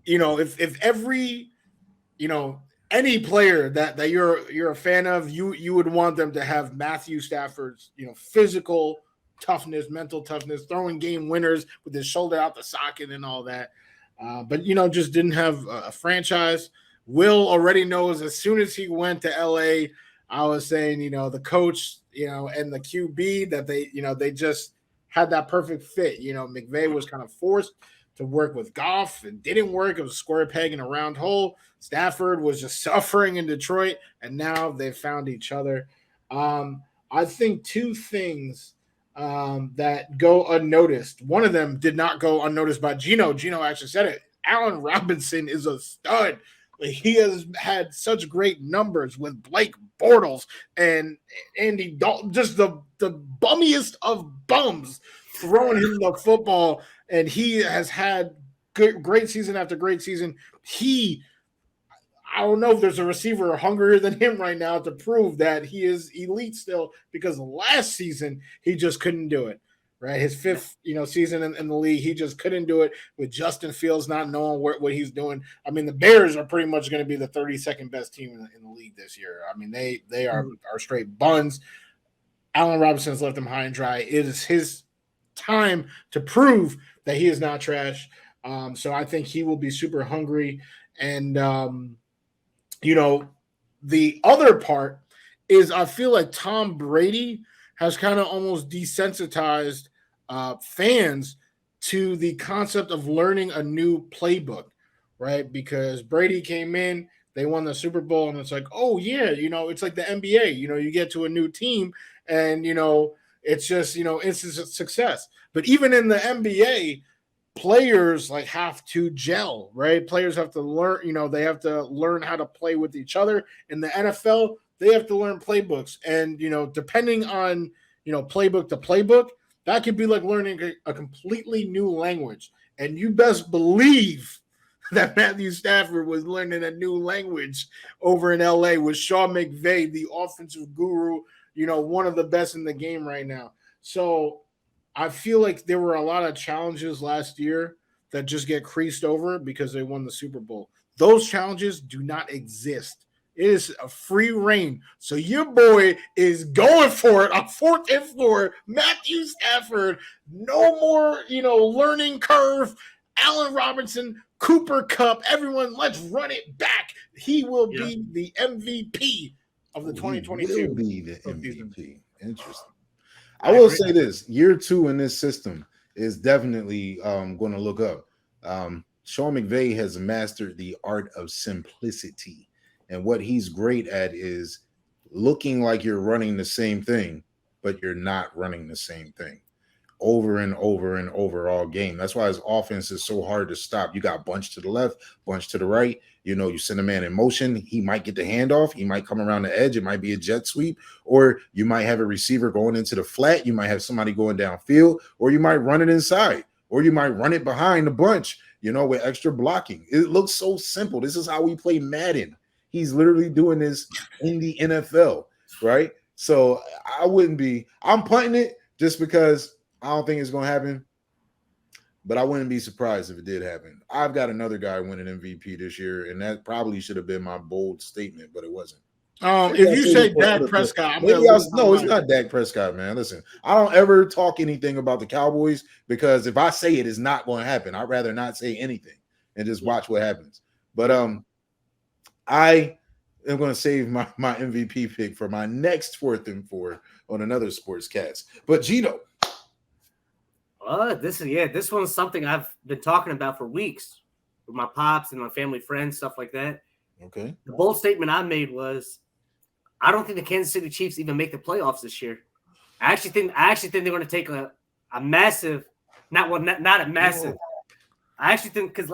if every, any player that you're a fan of, you would want them to have Matthew Stafford's, physical toughness, mental toughness, throwing game winners with his shoulder out the socket and all that. But just didn't have a franchise. Will already knows as soon as he went to LA, I was saying, the coach, and the QB that they just had that perfect fit. McVay was kind of forced to work with Goff. It didn't work. It was a square peg in a round hole. Stafford was just suffering in Detroit, and now they've found each other. I think 2 things that go unnoticed. One of them did not go unnoticed by Geno. Geno actually said it. Allen Robinson is a stud. He has had such great numbers with Blake Bortles and Andy Dalton, just the bummiest of bums throwing him the football, and he has had great season after great season. I don't know if there's a receiver hungrier than him right now to prove that he is elite still, because last season he just couldn't do it, right? His 5th, season in the league, he just couldn't do it with Justin Fields not knowing what he's doing. I mean, the Bears are pretty much going to be the 32nd best team in the league this year. I mean, they are straight buns. Allen Robinson's left him high and dry. It is his time to prove that he is not trash. So I think he will be super hungry. And, the other part is I feel like Tom Brady has kind of almost desensitized fans to the concept of learning a new playbook, right? Because Brady came in, they won the Super Bowl, and it's like, oh, yeah, it's like the NBA. You get to a new team, and, it's just, instant success. But even in the NBA, players like have to gel, right? Players have to learn, they have to learn how to play with each other. In the NFL, they have to learn playbooks. And, depending on, playbook to playbook, that could be like learning a completely new language. And you best believe that Matthew Stafford was learning a new language over in LA with Sean McVay, the offensive guru, one of the best in the game right now. So I feel like there were a lot of challenges last year that just get creased over because they won the Super Bowl. Those challenges do not exist. It is a free reign. So your boy is going for it on 4th and 4. Matthew Stafford, no more, learning curve. Allen Robinson, Cooper Kupp, everyone, let's run it back. He will be the MVP of the 2022. He will be the MVP. Interesting. I will say this: year 2 in this system is definitely going to look up. Sean McVay has mastered the art of simplicity, and what he's great at is looking like you're running the same thing, but you're not running the same thing over and over and over all game. That's why his offense is so hard to stop. You got bunch to the left, bunch to the right. You send a man in motion, he might get the handoff, he might come around the edge, it might be a jet sweep, or you might have a receiver going into the flat, you might have somebody going downfield, or you might run it inside, or you might run it behind the bunch, with extra blocking. It looks so simple. This is how we play Madden. He's literally doing this in the NFL, right? So I'm punting it just because I don't think it's going to happen, but I wouldn't be surprised if it did happen. I've got another guy winning MVP this year, and that probably should have been my bold statement, but it wasn't. If you say Dak Prescott, no, it's not Dak Prescott, man. Listen, I don't ever talk anything about the Cowboys because if I say it, it's not going to happen. I'd rather not say anything and just watch what happens. But I am going to save my MVP pick for my next 4th and 4 on another sportscast. But Jeeno. This one's something I've been talking about for weeks with my pops and my family friends, stuff like that. Okay. The bold statement I made was, I don't think the Kansas City Chiefs even make the playoffs this year. I actually think they're going to take a massive, not a massive. I actually think because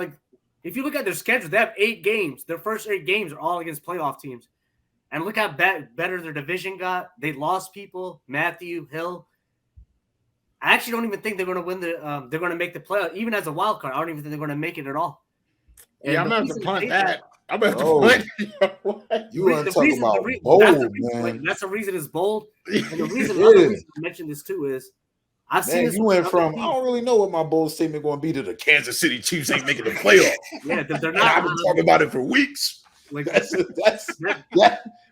if you look at their schedule, they have 8 games. Their first 8 games are all against playoff teams, and look how better their division got. They lost people, Matthew, Hill. I actually don't even think they're going to win they're going to make the playoff, even as a wild card. I don't even think they're going to make it at all. And I'm going to have to punt that. I'm going to have to punt. You want to talk about bold, man. That's the reason it's bold. And the reason I mentioned this too is I've seen this. You went from, I don't really know what my bold statement going to be to the Kansas City Chiefs ain't making the playoff. Yeah, they're not. I've been talking about it for weeks.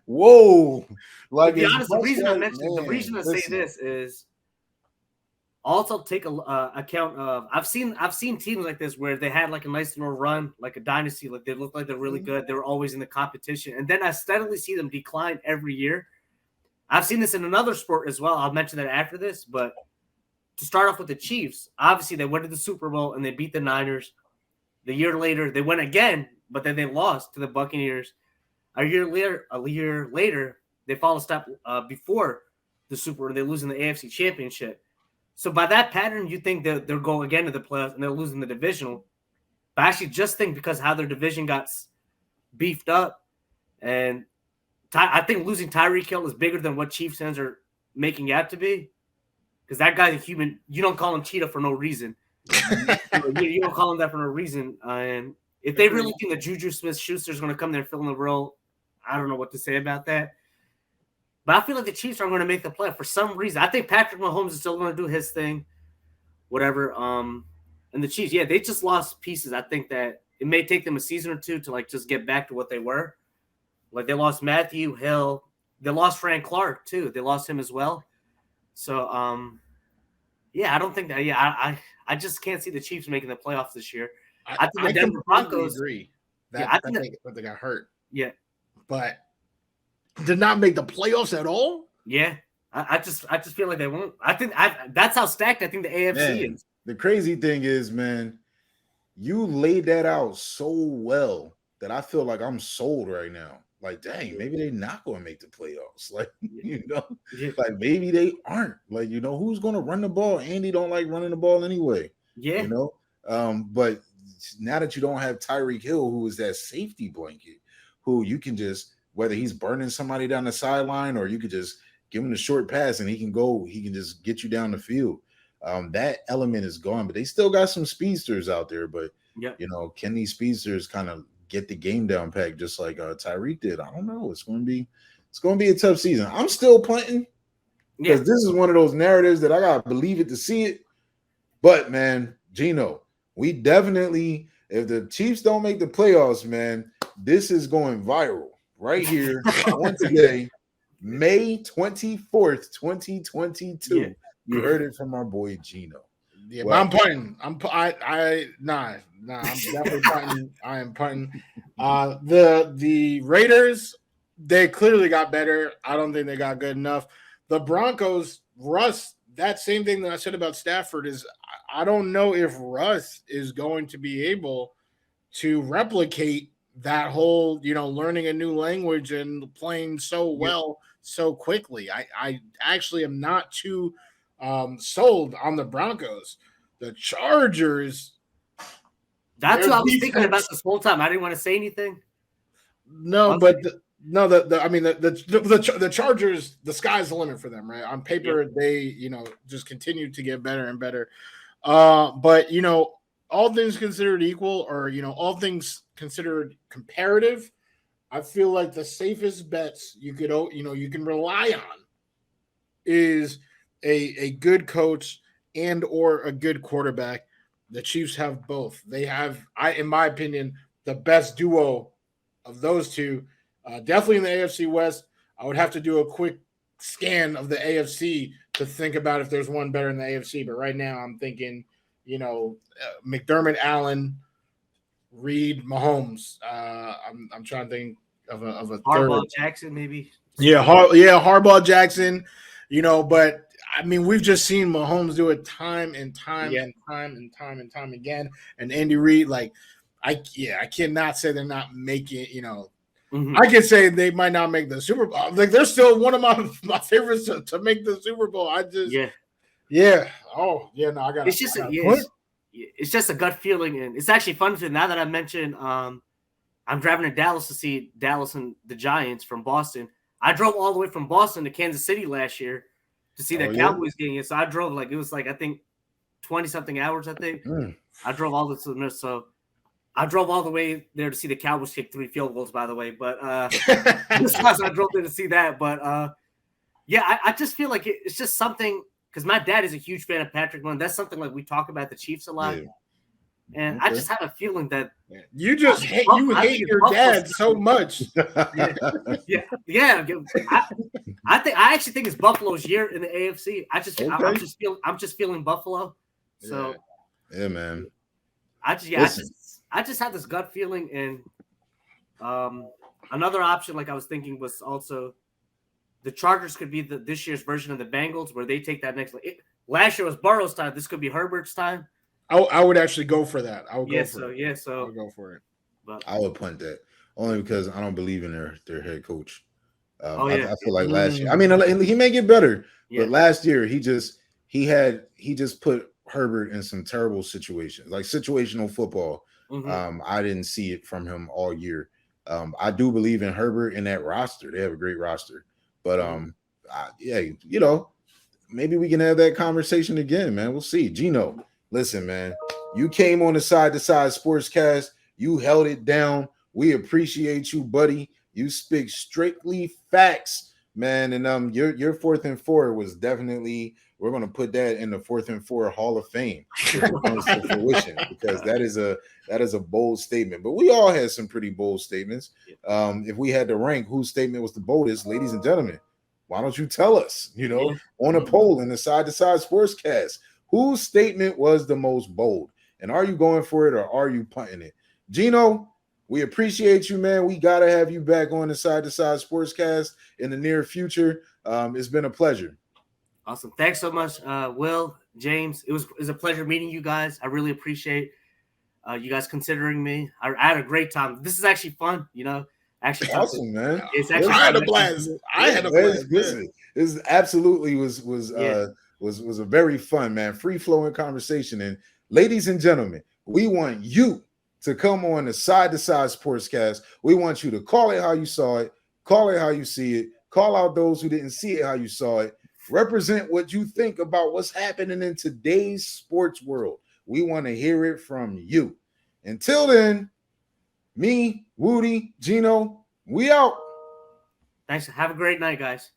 Whoa. To be honest, the reason I say this is also take account of I've seen teams like this where they had like a nice little run, like a dynasty, like they look like they're really good. They were always in the competition, and then I steadily see them decline every year. I've seen this in another sport as well. I'll mention that after this, but to start off with the Chiefs, obviously they went to the Super Bowl and they beat the Niners. The year later, they went again, but then they lost to the Buccaneers. A year later, they follow a step before the Super Bowl. They lose in the AFC Championship. So by that pattern, you think that they'll go again to the playoffs and they're losing the divisional. But I actually just think because how their division got beefed up, and I think losing Tyreek Hill is bigger than what Chiefs fans are making it out to be. Because that guy's a human. You don't call him Cheetah for no reason. You don't call him that for no reason. And if they really think that Juju Smith-Schuster is going to come there and fill in the role, I don't know what to say about that. But I feel like the Chiefs are going to make the play for some reason. I think Patrick Mahomes is still going to do his thing, whatever. And the Chiefs, they just lost pieces. I think that it may take them a season or two to just get back to what they were. Like they lost Matthew Hill, they lost Frank Clark too. They lost him as well. So I don't think that. I just can't see the Chiefs making the playoffs this year. I think the Denver Broncos agree that they got hurt. Yeah, but did not make the playoffs at all. Yeah, I just feel like they won't. I think that's how stacked I think the AFC is. The crazy thing is, man, you laid that out so well that I feel like I'm sold right now. like, dang, maybe they're not going to make the playoffs. Like, Yeah. like maybe they aren't. Like, who's going to run the ball? Andy don't like running the ball anyway. Yeah. But now that you don't have Tyreek Hill, who is that safety blanket, who you can just, whether he's burning somebody down the sideline or you could just give him the short pass and he can just get you down the field. That element is gone, but they still got some speedsters out there. But can these speedsters kind of get the game down packed just like Tyreek did? I don't know. It's going to be a tough season. I'm still punting because this is one of those narratives that I gotta believe it to see it. But man, Geno, we definitely, if the Chiefs don't make the playoffs, man, this is going viral right here on today, May 24th, 2022. Yeah. You heard it from our boy Jeeno. Yeah, well, I'm punting. I'm definitely punting. I am punting. The Raiders, they clearly got better. I don't think they got good enough. The Broncos, Russ, that same thing that I said about Stafford is I don't know if Russ is going to be able to replicate that whole, learning a new language and playing so well so quickly. I actually am not too sold on the Broncos. The Chargers. That's what I was thinking about this whole time. I didn't want to say anything. No, but the Chargers, the sky's the limit for them, right? On paper, they just continue to get better and better. But all things considered equal, or all things considered comparative, I feel like the safest bets you can rely on is a good coach and or a good quarterback. The Chiefs have both. They have, in my opinion, the best duo of those two. Definitely in the AFC West. I would have to do a quick scan of the AFC to think about if there's one better in the AFC. But right now I'm thinking, McDermott, Allen, Reed, Mahomes. I'm trying to think of a Harbaugh, third. Jackson, maybe. Yeah, Harbaugh, Jackson. But I mean, we've just seen Mahomes do it time and time again. And Andy Reid, I cannot say they're not making. I can say they might not make the Super Bowl. They're still one of my favorites to make the Super Bowl. I got. It's just a gut feeling, and it's actually fun to now that I mentioned. I'm driving to Dallas to see Dallas and the Giants from Boston. I drove all the way from Boston to Kansas City last year to see that Cowboys game. So I drove I think 20-something hours. I think I drove all the way there to see the Cowboys kick 3 field goals. By the way, but I drove there to see that. But I just feel like it's just something because my dad is a huge fan of Patrick Mahomes. That's something we talk about the Chiefs a lot. Yeah. And I just have a feeling that you just hate your dad so much. I actually think it's Buffalo's year in the AFC. I'm just feeling Buffalo. So yeah, man. I just had this gut feeling, and another option I was thinking was also the Chargers could be this year's version of the Bengals, where they take that next. Last year was Burrow's time. This could be Herbert's time. I would actually go for that. I would go for it. So I would go for it. But I would punt that only because I don't believe in their head coach. I feel like last year. I mean, he may get better, but last year he just put Herbert in some terrible situations, like situational football. I didn't see it from him all year. I do believe in Herbert and that roster. They have a great roster, but maybe we can have that conversation again, man. We'll see. Jeeno. Listen, man, you came on the Side to Side Sportscast. You held it down. We appreciate you, buddy. You speak strictly facts, man. And your 4th and 4 was definitely, we're going to put that in the 4th and 4 Hall of Fame if it comes to fruition, because that is a bold statement. But we all had some pretty bold statements. If we had to rank whose statement was the boldest, ladies and gentlemen, why don't you tell us, on a poll in the Side to Side Sportscast? Whose statement was the most bold? And are you going for it or are you punting it? Jeeno, we appreciate you, man. We got to have you back on the Side to Side Sportscast in the near future. It's been a pleasure. Awesome. Thanks so much, Will, James. It was a pleasure meeting you guys. I really appreciate you guys considering me. I had a great time. This is actually fun, Actually, awesome, man. It's I actually had a blast. I had a blast. This absolutely was a very fun, man, free flowing conversation. And ladies and gentlemen, we want you to come on the Side to Side Sportscast. We want you to call it how you saw it, call it how you see it, call out those who didn't see it how you saw it. Represent what you think about what's happening in today's sports world. We want to hear it from you. Until then, me, Woody, Geno, we out. Thanks. Have a great night, guys.